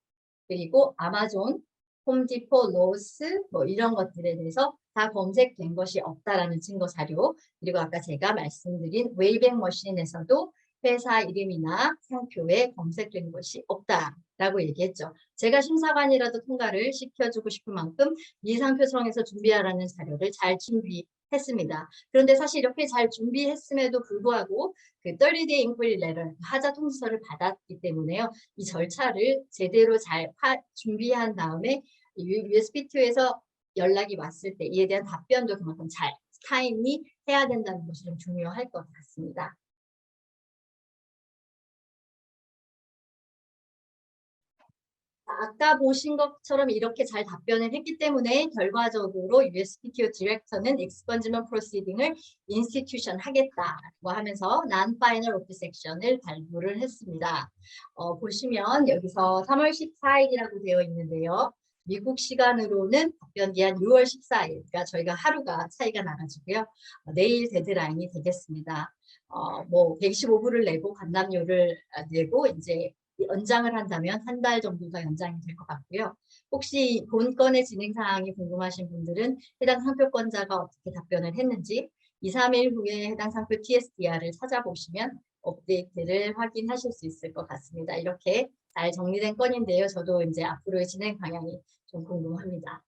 그리고 아마존, 홈디포, 로스 뭐 이런 것들에 대해서 다 검색된 것이 없다라는 증거 자료 그리고 아까 제가 말씀드린 웨이백 머신에서도 회사 이름이나 상표에 검색된 것이 없다라고 얘기했죠. 제가 심사관이라도 통과를 시켜주고 싶은 만큼 이 상표청에서 준비하라는 자료를 잘 준비했습니다. 그런데 사실 이렇게 잘 준비했음에도 불구하고 그 30day inquiry letter, 하자 통지서를 받았기 때문에요. 이 절차를 제대로 잘 준비한 다음에 USPTO에서 연락이 왔을 때 이에 대한 답변도 그만큼 잘 타임이 해야 된다는 것이 좀 중요할 것 같습니다. 아까 보신 것처럼 이렇게 잘 답변을 했기 때문에 결과적으로 USPTO 디렉터는 expungement proceeding을 institution 하겠다고 하면서 non-final office action을 발부를 했습니다. 보시면 여기서 3월 14일이라고 되어 있는데요. 미국 시간으로는 답변 기한 6월 14일, 그러니까 저희가 하루가 차이가 나가지고요. 내일 데드라인이 되겠습니다. 뭐 125불을 내고 간담료를 내고 이제 연장을 한다면 한 달 정도가 연장이 될 것 같고요. 혹시 본 건의 진행 사항이 궁금하신 분들은 해당 상표권자가 어떻게 답변을 했는지 2, 3일 후에 해당 상표 TSDR을 찾아보시면 업데이트를 확인하실 수 있을 것 같습니다. 이렇게 잘 정리된 건인데요. 저도 이제 앞으로의 진행 방향이 좀 궁금합니다.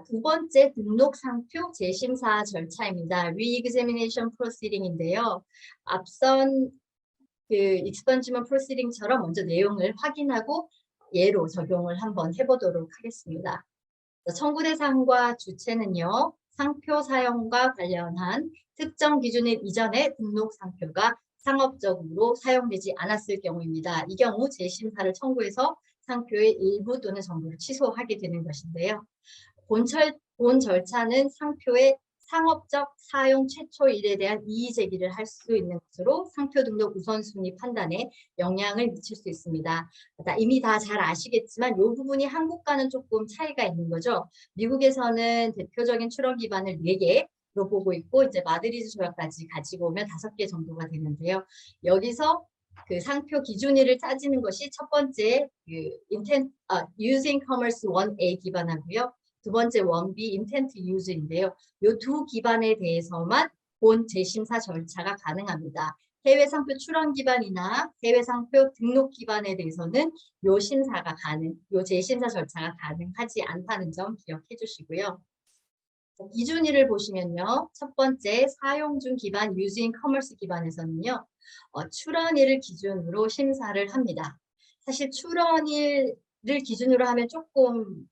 두 번째 등록 상표 재심사 절차입니다. Re-examination proceeding인데요. 앞선 그 expungement proceeding처럼 먼저 내용을 확인하고 예로 적용을 한번 해보도록 하겠습니다. 청구 대상과 주체는요, 상표 사용과 관련한 특정 기준일 이전에 등록 상표가 상업적으로 사용되지 않았을 경우입니다. 이 경우 재심사를 청구해서 상표의 일부 또는 전부를 취소하게 되는 것인데요. 본 절차는 상표의 상업적 사용 최초일에 대한 이의 제기를 할 수 있는 것으로 상표 등록 우선순위 판단에 영향을 미칠 수 있습니다. 이미 다 잘 아시겠지만 이 부분이 한국과는 조금 차이가 있는 거죠. 미국에서는 대표적인 출원 기반을 4개로 보고 있고 이제 마드리드 조약까지 가지고 오면 5개 정도가 되는데요. 여기서 그 상표 기준일을 따지는 것이 첫 번째 Using Commerce 1A 기반하고요. 두 번째 원B 인텐트 유즈인데요. 이 두 기반에 대해서만 본 재심사 절차가 가능합니다. 해외 상표 출원 기반이나 해외 상표 등록 기반에 대해서는 요 재심사 절차가 가능하지 않다는 점 기억해 주시고요. 기준일을 보시면요. 첫 번째 사용 중 기반 using commerce 기반에서는요. 출원일을 기준으로 심사를 합니다. 사실 출원일을 기준으로 하면 조금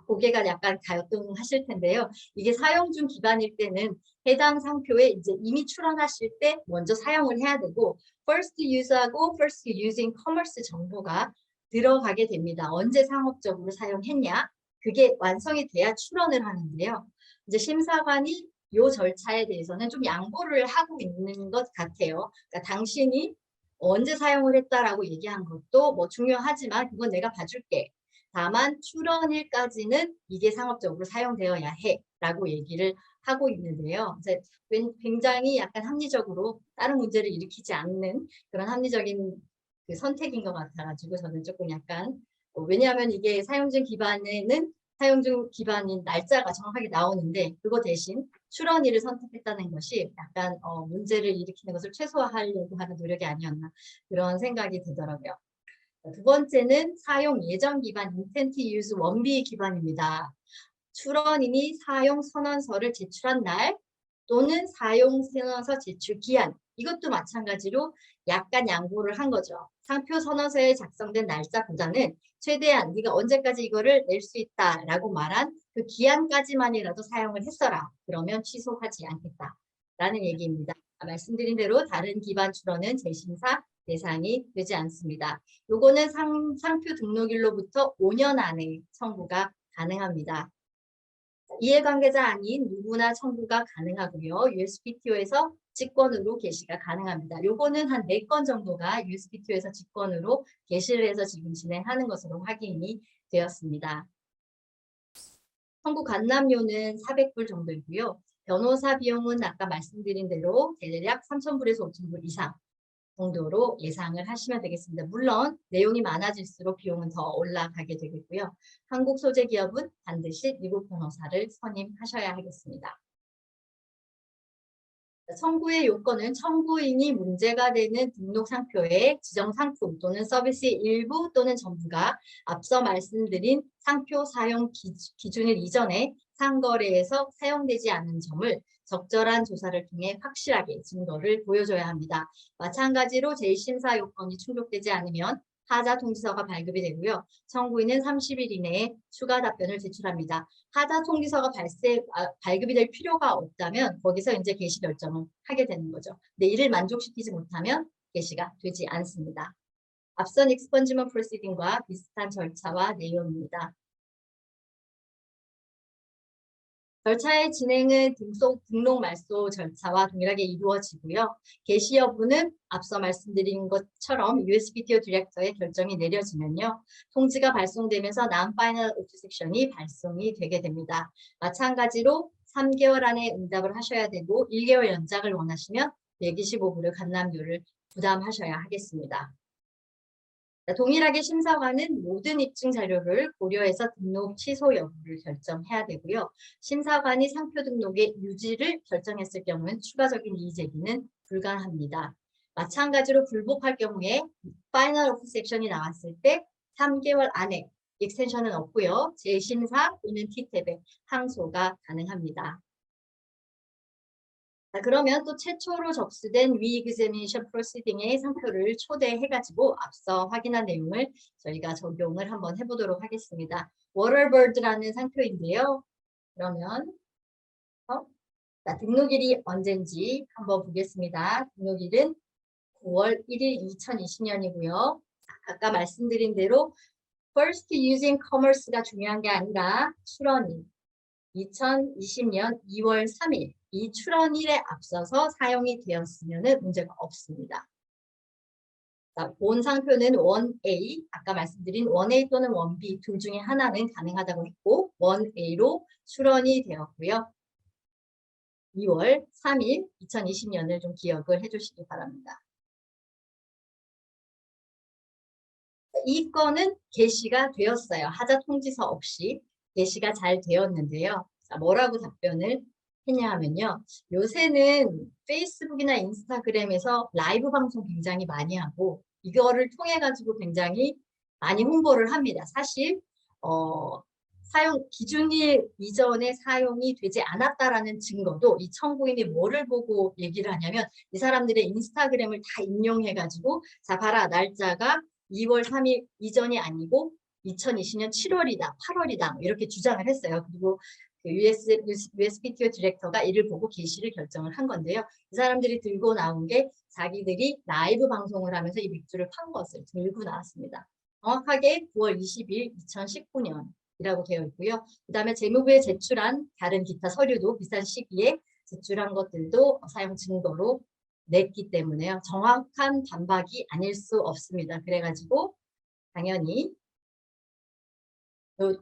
고개가 약간 갸우뚱하실 텐데요. 이게 사용 중 기반일 때는 해당 상표에 이제 이미 출원하실 때 먼저 사용을 해야 되고 first use하고 first using commerce 정보가 들어가게 됩니다. 언제 상업적으로 사용했냐? 그게 완성이 돼야 출원을 하는데요. 이제 심사관이 이 절차에 대해서는 좀 양보를 하고 있는 것 같아요. 그러니까 당신이 언제 사용을 했다라고 얘기한 것도 뭐 중요하지만 그건 내가 봐줄게. 다만 출원일까지는 이게 상업적으로 사용되어야 해 라고 얘기를 하고 있는데요. 이제 굉장히 약간 합리적으로 다른 문제를 일으키지 않는 그런 합리적인 그 선택인 것 같아가지고 저는 조금 약간 왜냐하면 이게 사용 중 기반에는 사용 중 기반인 날짜가 정확하게 나오는데 그거 대신 출원일을 선택했다는 것이 약간 문제를 일으키는 것을 최소화하려고 하는 노력이 아니었나 그런 생각이 들더라고요. 두 번째는 사용 예정 기반 인텐트 유즈 원비 기반입니다. 출원인이 사용 선언서를 제출한 날 또는 사용 선언서 제출 기한 이것도 마찬가지로 약간 양보를 한 거죠. 상표 선언서에 작성된 날짜보다는 최대한 네가 언제까지 이거를 낼 수 있다라고 말한 그 기한까지만이라도 사용을 했어라. 그러면 취소하지 않겠다라는 얘기입니다. 말씀드린 대로 다른 기반 출원은 재심사 대상이 되지 않습니다. 요거는 상표 등록일로부터 5년 안에 청구가 가능합니다. 이해관계자 아닌 누구나 청구가 가능하고요. USPTO에서 직권으로 게시가 가능합니다. 요거는 한 4건 정도가 USPTO에서 직권으로 게시를 해서 지금 진행하는 것으로 확인이 되었습니다. 청구 관람료는 400불 정도이고요. 변호사 비용은 아까 말씀드린 대로 대략 3,000불에서 5,000불 이상 정도로 예상을 하시면 되겠습니다. 물론 내용이 많아질수록 비용은 더 올라가게 되겠고요. 한국 소재 기업은 반드시 미국 변호사를 선임하셔야 하겠습니다. 청구의 요건은 청구인이 문제가 되는 등록 상표의 지정 상품 또는 서비스의 일부 또는 전부가 앞서 말씀드린 상표 사용 기준일 이전에 상거래에서 사용되지 않은 점을 적절한 조사를 통해 확실하게 증거를 보여줘야 합니다. 마찬가지로 제1심사 요건이 충족되지 않으면 하자 통지서가 발급이 되고요. 청구인은 30일 이내에 추가 답변을 제출합니다. 하자 통지서가 발급이 될 필요가 없다면 거기서 이제 게시 결정을 하게 되는 거죠. 근데 이를 만족시키지 못하면 게시가 되지 않습니다. 앞선 익스펀지먼 프로시딩과 비슷한 절차와 내용입니다. 절차의 진행은 등록 말소 절차와 동일하게 이루어지고요. 게시 여부는 앞서 말씀드린 것처럼 USPTO 디렉터의 결정이 내려지면요. 통지가 발송되면서 non-final 섹션이 발송이 되게 됩니다. 마찬가지로 3개월 안에 응답을 하셔야 되고 1개월 연장을 원하시면 125불의 관람료를 부담하셔야 하겠습니다. 동일하게 심사관은 모든 입증 자료를 고려해서 등록 취소 여부를 결정해야 되고요. 심사관이 상표 등록의 유지를 결정했을 경우는 추가적인 이의 제기는 불가합니다. 마찬가지로 불복할 경우에 파이널 오프 섹션이 나왔을 때 3개월 안에 익스텐션은 없고요. 재심사 또는 T탭에 항소가 가능합니다. 자, 그러면 또 최초로 접수된 re-examination proceeding의 상표를 초대해가지고 앞서 확인한 내용을 저희가 적용을 한번 해보도록 하겠습니다. waterbird라는 상표인데요. 그러면 자, 등록일이 언젠지 한번 보겠습니다. 등록일은 9월 1일 2020년이고요. 아까 말씀드린 대로 first using commerce가 중요한 게 아니라 출원일 2020년 2월 3일 이 출원일에 앞서서 사용이 되었으면 문제가 없습니다. 자, 본 상표는 1A, 아까 말씀드린 1A 또는 1B 둘 중에 하나는 가능하다고 했고 1A로 출원이 되었고요. 2월 3일 2020년을 좀 기억을 해주시기 바랍니다. 이 건은 게시가 되었어요. 하자 통지서 없이 게시가 잘 되었는데요. 자, 뭐라고 답변을 했냐 하면요. 요새는 페이스북이나 인스타그램에서 라이브 방송 굉장히 많이 하고 이거를 통해 가지고 굉장히 많이 홍보를 합니다. 사실 사용 기준일 이전에 사용이 되지 않았다라는 증거도 이 청구인이 뭐를 보고 얘기를 하냐면 이 사람들의 인스타그램을 다 인용해 가지고 자 봐라 날짜가 2월 3일 이전이 아니고 2020년 7월이다, 8월이다 이렇게 주장을 했어요. 그리고 그 USPTO 디렉터가 이를 보고 게시를 결정을 한 건데요. 이 사람들이 들고 나온 게 자기들이 라이브 방송을 하면서 이 맥주를 판 것을 들고 나왔습니다. 정확하게 9월 20일 2019년이라고 되어 있고요. 그 다음에 재무부에 제출한 다른 기타 서류도 비슷한 시기에 제출한 것들도 사용 증거로 냈기 때문에요. 정확한 반박이 아닐 수 없습니다. 그래가지고 당연히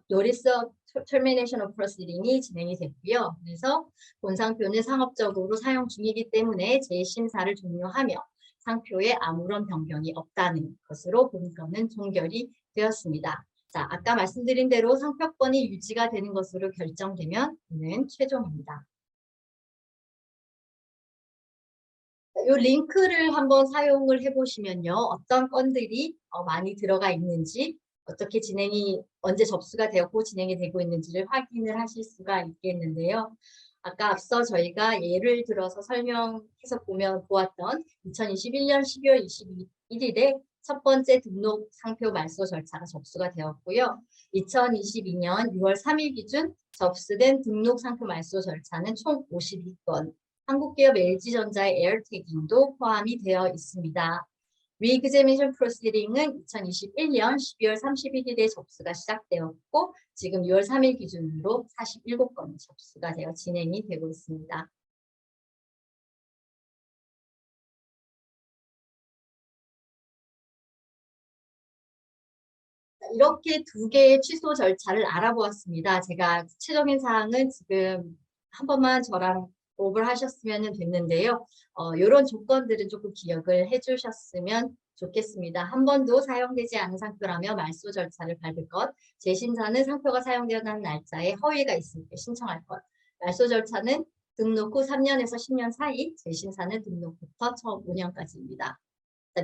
노리스 터미네이션 오브 프로시딩이 진행이 됐고요. 그래서 본 상표는 상업적으로 사용 중이기 때문에 재심사를 종료하며 상표에 아무런 변경이 없다는 것으로 본 건은 종결이 되었습니다. 자, 아까 말씀드린 대로 상표권이 유지가 되는 것으로 결정되면 이는 최종입니다. 이 링크를 한번 사용을 해보시면요. 어떤 건들이 많이 들어가 있는지 어떻게 진행이 언제 접수가 되었고 진행이 되고 있는지를 확인을 하실 수가 있겠는데요. 아까 앞서 저희가 예를 들어서 설명해서 보았던 2021년 12월 21일에 첫 번째 등록 상표 말소 절차가 접수가 되었고요. 2022년 6월 3일 기준 접수된 등록 상표 말소 절차는 총 52건. 한국기업 LG전자의 에어태깅도 포함이 되어 있습니다. 리그제미션 프로시딩은 2021년 12월 31일에 접수가 시작되었고 지금 6월 3일 기준으로 47건이 접수가 되어 진행이 되고 있습니다. 이렇게 두 개의 취소 절차를 알아보았습니다. 제가 구체적인 사항은 지금 한 번만 저랑 오버를 하셨으면 됐는데요. 이런 조건들은 조금 기억을 해주셨으면 좋겠습니다. 한 번도 사용되지 않은 상표라며 말소 절차를 밟을 것, 재심사는 상표가 사용되는 날짜에 허위가 있을 때 신청할 것, 말소 절차는 등록 후 3년에서 10년 사이, 재심사는 등록부터 처음 5년까지입니다.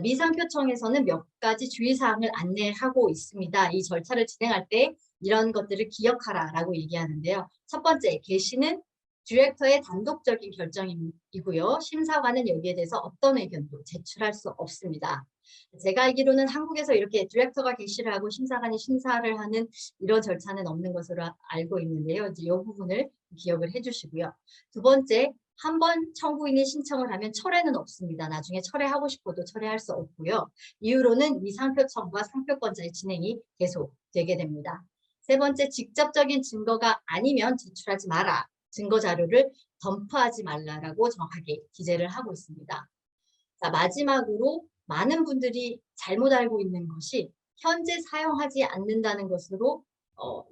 미상표청에서는 몇 가지 주의사항을 안내하고 있습니다. 이 절차를 진행할 때 이런 것들을 기억하라라고 얘기하는데요. 첫 번째, 게시는 디렉터의 단독적인 결정이고요. 심사관은 여기에 대해서 어떤 의견도 제출할 수 없습니다. 제가 알기로는 한국에서 이렇게 디렉터가 게시를 하고 심사관이 심사를 하는 이런 절차는 없는 것으로 알고 있는데요. 이제 이 부분을 기억을 해주시고요. 두 번째, 한 번 청구인이 신청을 하면 철회는 없습니다. 나중에 철회하고 싶어도 철회할 수 없고요. 이후로는 미상표 청구와 상표권자의 진행이 계속 되게 됩니다. 세 번째, 직접적인 증거가 아니면 제출하지 마라. 증거 자료를 덤프하지 말라라고 정확하게 기재를 하고 있습니다. 자, 마지막으로 많은 분들이 잘못 알고 있는 것이 현재 사용하지 않는다는 것으로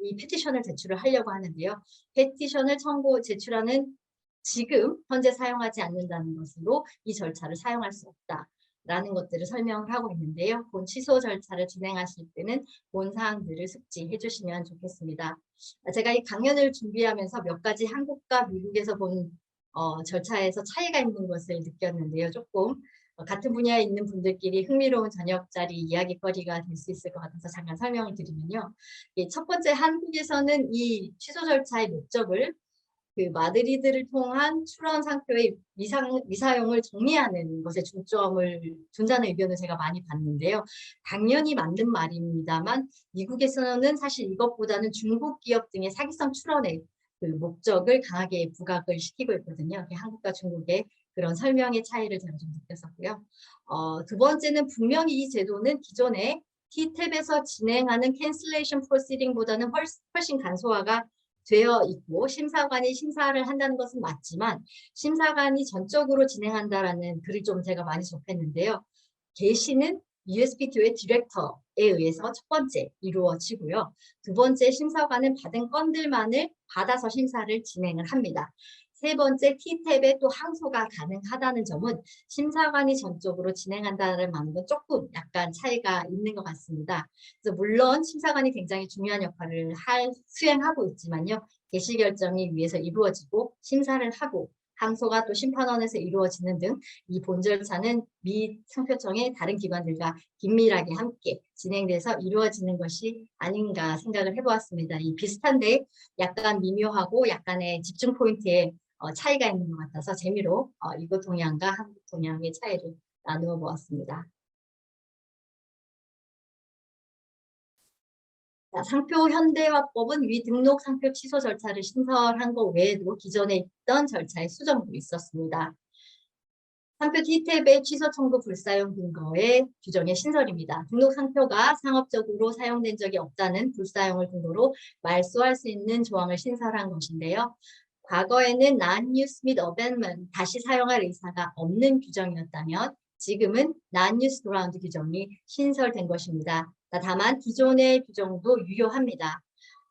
이 페티션을 제출을 하려고 하는데요. 페티션을 제출하는 지금 현재 사용하지 않는다는 것으로 이 절차를 사용할 수 없다라는 것들을 설명을 하고 있는데요. 본 취소 절차를 진행하실 때는 본 사항들을 숙지해 주시면 좋겠습니다. 제가 이 강연을 준비하면서 몇 가지 한국과 미국에서 본 절차에서 차이가 있는 것을 느꼈는데요. 조금 같은 분야에 있는 분들끼리 흥미로운 저녁자리 이야기거리가 될 수 있을 것 같아서 잠깐 설명을 드리면요. 첫 번째, 한국에서는 이 취소 절차의 목적을 그 마드리드를 통한 출원 상표의 미사용을 정리하는 것에 둔다는 의견을 제가 많이 봤는데요. 당연히 맞는 말입니다만 미국에서는 사실 이것보다는 중국 기업 등의 사기성 출원의 그 목적을 강하게 부각을 시키고 있거든요. 한국과 중국의 그런 설명의 차이를 제가 좀 느꼈었고요. 두 번째는 분명히 이 제도는 기존에 T탭에서 진행하는 cancellation proceeding보다는 훨씬 간소화가 되어 있고 심사관이 심사를 한다는 것은 맞지만 심사관이 전적으로 진행한다라는 글을 좀 제가 많이 접했는데요. 게시는 USPTO의 디렉터에 의해서 첫 번째 이루어지고요. 두 번째 심사관은 받은 건들만을 받아서 심사를 진행을 합니다. 세 번째 T탭에 또 항소가 가능하다는 점은 심사관이 전적으로 진행한다는 말은 조금 약간 차이가 있는 것 같습니다. 그래서 물론 심사관이 굉장히 중요한 역할을 수행하고 있지만요. 개시 결정이 위에서 이루어지고 심사를 하고 항소가 또 심판원에서 이루어지는 등 이 본 절차는 미 상표청의 다른 기관들과 긴밀하게 함께 진행돼서 이루어지는 것이 아닌가 생각을 해보았습니다. 이 비슷한데 약간 미묘하고 약간의 집중 포인트에 차이가 있는 것 같아서 재미로 이곳 동향과 한국 동향의 차이를 나누어 보았습니다. 상표 현대화법은 위 등록 상표 취소 절차를 신설한 것 외에도 기존에 있던 절차의 수정도 있었습니다. 상표 T탭의 취소 청구 불사용 근거의 규정의 신설입니다. 등록 상표가 상업적으로 사용된 적이 없다는 불사용을 근거로 말소할 수 있는 조항을 신설한 것인데요. 과거에는 non-use 및 abandonment, 다시 사용할 의사가 없는 규정이었다면 지금은 non-use ground 규정이 신설된 것입니다. 다만 기존의 규정도 유효합니다.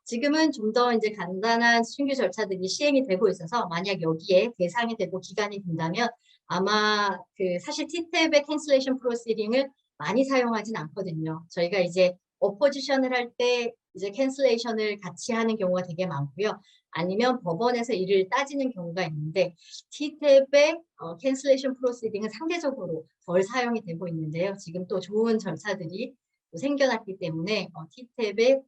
지금은 좀 더 이제 간단한 신규 절차들이 시행이 되고 있어서 만약 여기에 대상이 되고 기간이 된다면 아마 그 사실 T탭의 cancellation proceeding을 많이 사용하진 않거든요. 저희가 이제 opposition을 할 때 이제 cancellation을 같이 하는 경우가 되게 많고요. 아니면 법원에서 이를 따지는 경우가 있는데 T탭의 cancellation proceeding은 상대적으로 덜 사용이 되고 있는데요. 지금 또 좋은 절차들이 생겨났기 때문에 T탭의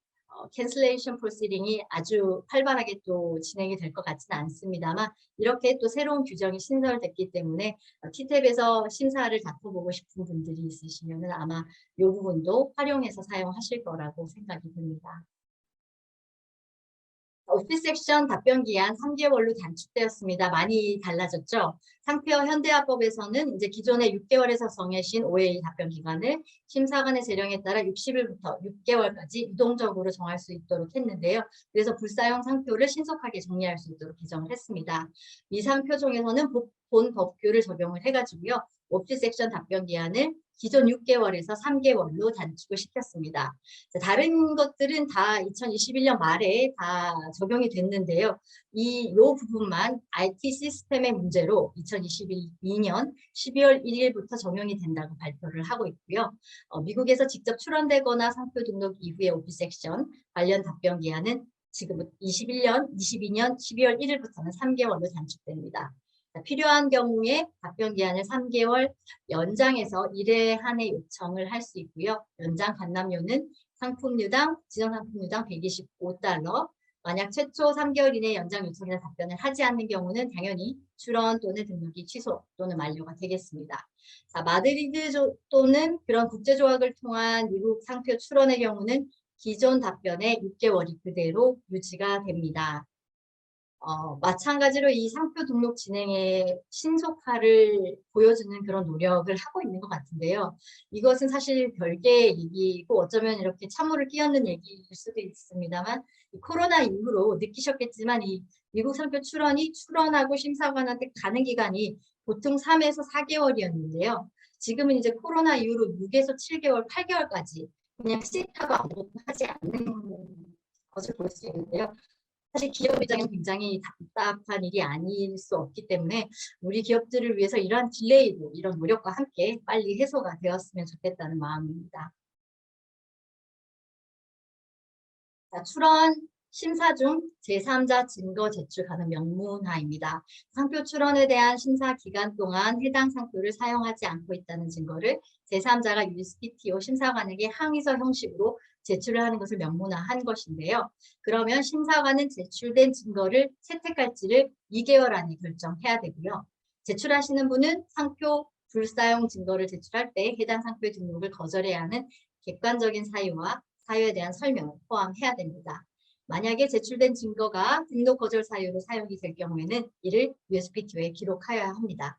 cancellation proceeding이 아주 활발하게 또 진행이 될 것 같지는 않습니다만 이렇게 또 새로운 규정이 신설됐기 때문에 T탭에서 심사를 다퉈보고 싶은 분들이 있으시면 아마 이 부분도 활용해서 사용하실 거라고 생각이 듭니다. 오피스 섹션 답변 기한 3개월로 단축되었습니다. 많이 달라졌죠. 상표 현대화법에서는 이제 기존의 6개월에서 정해진 OA 답변 기간을 심사관의 재량에 따라 60일부터 6개월까지 유동적으로 정할 수 있도록 했는데요. 그래서 불사용 상표를 신속하게 정리할 수 있도록 개정을 했습니다. 이 상표 중에서는 본 법규를 적용을 해가지고요. 오피스 섹션 답변 기한을 기존 6개월에서 3개월로 단축을 시켰습니다. 다른 것들은 다 2021년 말에 다 적용이 됐는데요. 이 부분만 IT 시스템의 문제로 2022년 12월 1일부터 적용이 된다고 발표를 하고 있고요. 미국에서 직접 출원되거나 상표 등록 이후의 오피스 섹션 관련 답변 기한은 지금 22년 12월 1일부터는 3개월로 단축됩니다. 필요한 경우에 답변 기한을 3개월 연장해서 1회 한 해 요청을 할 수 있고요. 연장 반납료는 상품류당, 지정상품류당 125달러, 만약 최초 3개월 이내 연장 요청이나 답변을 하지 않는 경우는 당연히 출원 또는 등록이 취소 또는 만료가 되겠습니다. 자, 마드리드 또는 그런 국제조약을 통한 미국 상표 출원의 경우는 기존 답변의 6개월이 그대로 유지가 됩니다. 마찬가지로 이 상표 등록 진행의 신속화를 보여주는 그런 노력을 하고 있는 것 같은데요. 이것은 사실 별개의 얘기고 어쩌면 이렇게 찬물을 끼얹는 얘기일 수도 있습니다만 코로나 이후로 느끼셨겠지만 이 미국 상표 출원이 출원하고 심사관한테 가는 기간이 보통 3에서 4개월이었는데요. 지금은 이제 코로나 이후로 6에서 7개월, 8개월까지 그냥 시타도 아무것도 하지 않는 것을 볼 수 있는데요. 사실 기업 입장에는 굉장히 답답한 일이 아닐 수 없기 때문에 우리 기업들을 위해서 이러한 딜레이도 이런 노력과 함께 빨리 해소가 되었으면 좋겠다는 마음입니다. 자, 출원 심사 중 제3자 증거 제출 가능 명문화입니다. 상표 출원에 대한 심사 기간 동안 해당 상표를 사용하지 않고 있다는 증거를 제3자가 USPTO 심사관에게 항의서 형식으로 제출을 하는 것을 명문화한 것인데요. 그러면 심사관은 제출된 증거를 채택할지를 2개월 안에 결정해야 되고요. 제출하시는 분은 상표 불사용 증거를 제출할 때 해당 상표의 등록을 거절해야 하는 객관적인 사유와 사유에 대한 설명을 포함해야 됩니다. 만약에 제출된 증거가 등록 거절 사유로 사용이 될 경우에는 이를 USPTO에 기록하여야 합니다.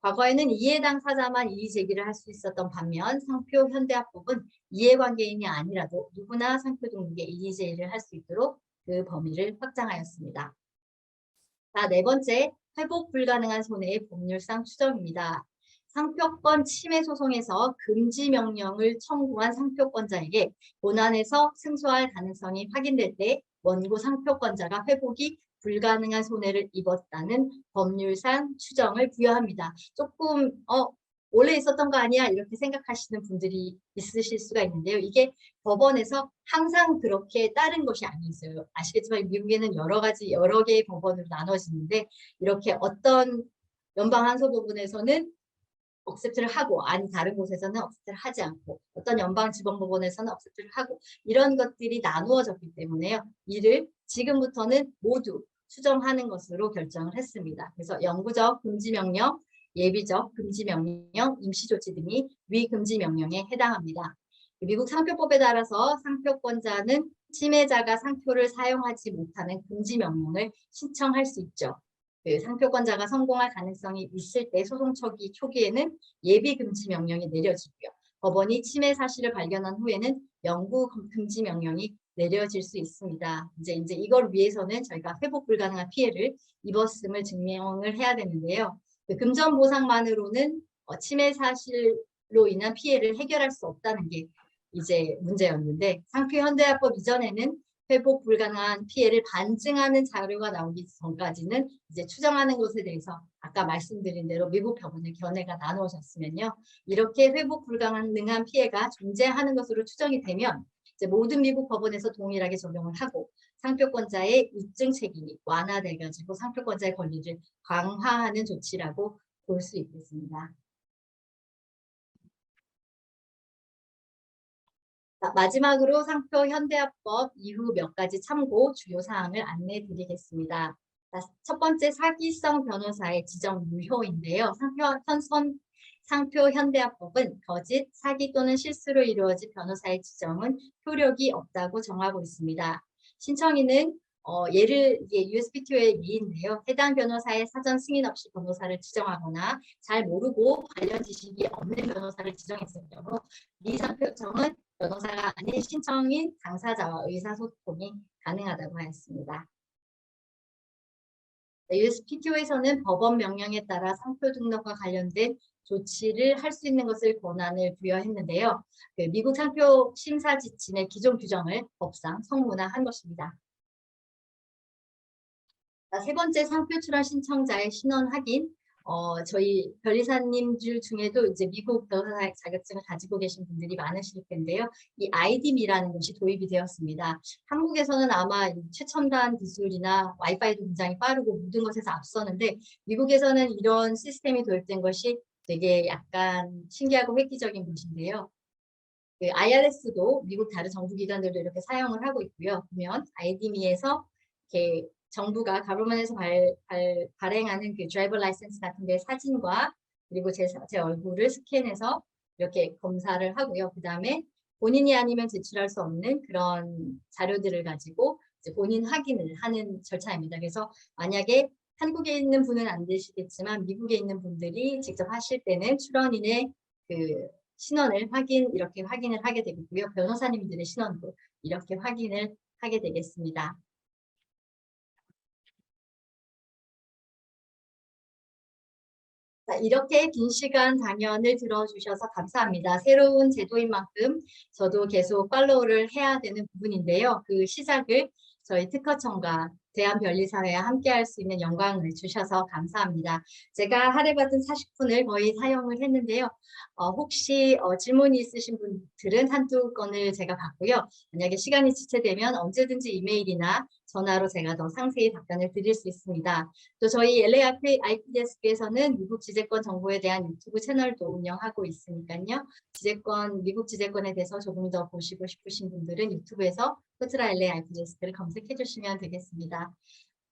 과거에는 이해 당사자만 이의 제기를 할 수 있었던 반면 상표 현대화법은 이해관계인이 아니라도 누구나 상표 등록에 이의 제기를 할 수 있도록 그 범위를 확장하였습니다. 자, 네 번째, 회복 불가능한 손해의 법률상 추정입니다. 상표권 침해 소송에서 금지 명령을 청구한 상표권자에게 본안에서 승소할 가능성이 확인될 때 원고 상표권자가 회복이 불가능한 손해를 입었다는 법률상 추정을 부여합니다. 조금 원래 있었던 거 아니야? 이렇게 생각하시는 분들이 있으실 수가 있는데요. 이게 법원에서 항상 그렇게 따른 것이 아니었어요. 아시겠지만 미국에는 여러 개의 법원으로 나눠지는데 이렇게 어떤 연방항소법원에서는 억셉트를 하고 아니 다른 곳에서는 억셉트를 하지 않고 어떤 연방지방법원에서는 억셉트를 하고 이런 것들이 나누어졌기 때문에요. 이를 지금부터는 모두 수정하는 것으로 결정을 했습니다. 그래서 영구적 금지명령, 예비적 금지명령, 임시조치 등이 위금지명령에 해당합니다. 미국 상표법에 따라서 상표권자는 침해자가 상표를 사용하지 못하는 금지명령을 신청할 수 있죠. 그 상표권자가 성공할 가능성이 있을 때 소송 초기에는 예비 금지 명령이 내려지고요. 법원이 침해 사실을 발견한 후에는 영구 금지 명령이 내려질 수 있습니다. 이제 이걸 위해서는 저희가 회복 불가능한 피해를 입었음을 증명을 해야 되는데요. 그 금전 보상만으로는 침해 사실로 인한 피해를 해결할 수 없다는 게 이제 문제였는데 상표 현대화법 이전에는 회복 불가능한 피해를 반증하는 자료가 나오기 전까지는 이제 추정하는 것에 대해서 아까 말씀드린 대로 미국 법원의 견해가 나누어졌으면요. 이렇게 회복 불가능한 피해가 존재하는 것으로 추정이 되면 이제 모든 미국 법원에서 동일하게 적용을 하고 상표권자의 입증 책임이 완화돼가지고 상표권자의 권리를 강화하는 조치라고 볼 수 있겠습니다. 마지막으로 상표 현대화법 이후 몇 가지 참고 주요 사항을 안내해 드리겠습니다. 첫 번째, 사기성 변호사의 지정 유효인데요. 상표 현대화법은 거짓, 사기 또는 실수로 이루어진 변호사의 지정은 효력이 없다고 정하고 있습니다. 신청인은 USPTO의 미인데요. 해당 변호사의 사전 승인 없이 변호사를 지정하거나 잘 모르고 관련 지식이 없는 변호사를 지정했을 경우 미상표청은 변호사가 아닌 신청인 당사자와 의사소통이 가능하다고 하였습니다. USPTO에서는 법원 명령에 따라 상표 등록과 관련된 조치를 할 수 있는 것을 권한을 부여했는데요. 미국 상표 심사 지침의 기존 규정을 법상 성문화한 것입니다. 세 번째, 상표 출원 신청자의 신원 확인. 저희 변리사님들 중에도 이제 미국 변호사 자격증을 가지고 계신 분들이 많으실 텐데요. 이 IDM이라는 것이 도입이 되었습니다. 한국에서는 아마 최첨단 기술이나 와이파이도 굉장히 빠르고 모든 것에서 앞서는데 미국에서는 이런 시스템이 도입된 것이 되게 약간 신기하고 획기적인 것인데요. 그 IRS도 미국 다른 정부기관들도 이렇게 사용을 하고 있고요. 보면 IDM에서 이렇게 정부가 가버먼에서 발행하는 그 드라이버 라이센스 같은 데 사진과 그리고 제 얼굴을 스캔해서 이렇게 검사를 하고요. 그 다음에 본인이 아니면 제출할 수 없는 그런 자료들을 가지고 이제 본인 확인을 하는 절차입니다. 그래서 만약에 한국에 있는 분은 안 되시겠지만 미국에 있는 분들이 직접 하실 때는 출원인의 그 신원을 이렇게 확인을 하게 되고요. 변호사님들의 신원도 이렇게 확인을 하게 되겠습니다. 자, 이렇게 긴 시간 강연을 들어주셔서 감사합니다. 새로운 제도인 만큼 저도 계속 팔로우를 해야 되는 부분인데요. 그 시작을 저희 특허청과 대한변리사회와 함께 할 수 있는 영광을 주셔서 감사합니다. 제가 할애받은 40분을 거의 사용을 했는데요. 혹시 질문이 있으신 분들은 한두 건을 제가 받고요. 만약에 시간이 지체되면 언제든지 이메일이나 전화로 제가 더 상세히 답변을 드릴 수 있습니다. 또 저희 LAIP데스크에서는 미국 지재권 정보에 대한 유튜브 채널도 운영하고 있으니까요. 미국 지재권에 대해서 조금 더 보시고 싶으신 분들은 유튜브에서 코트라 LAIP데스크를 검색해 주시면 되겠습니다.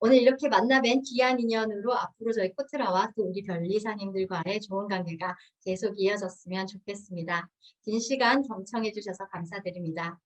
오늘 이렇게 만나뵌 귀한 인연으로 앞으로 저희 코트라와 또 우리 변리사님들과의 좋은 관계가 계속 이어졌으면 좋겠습니다. 긴 시간 경청해 주셔서 감사드립니다.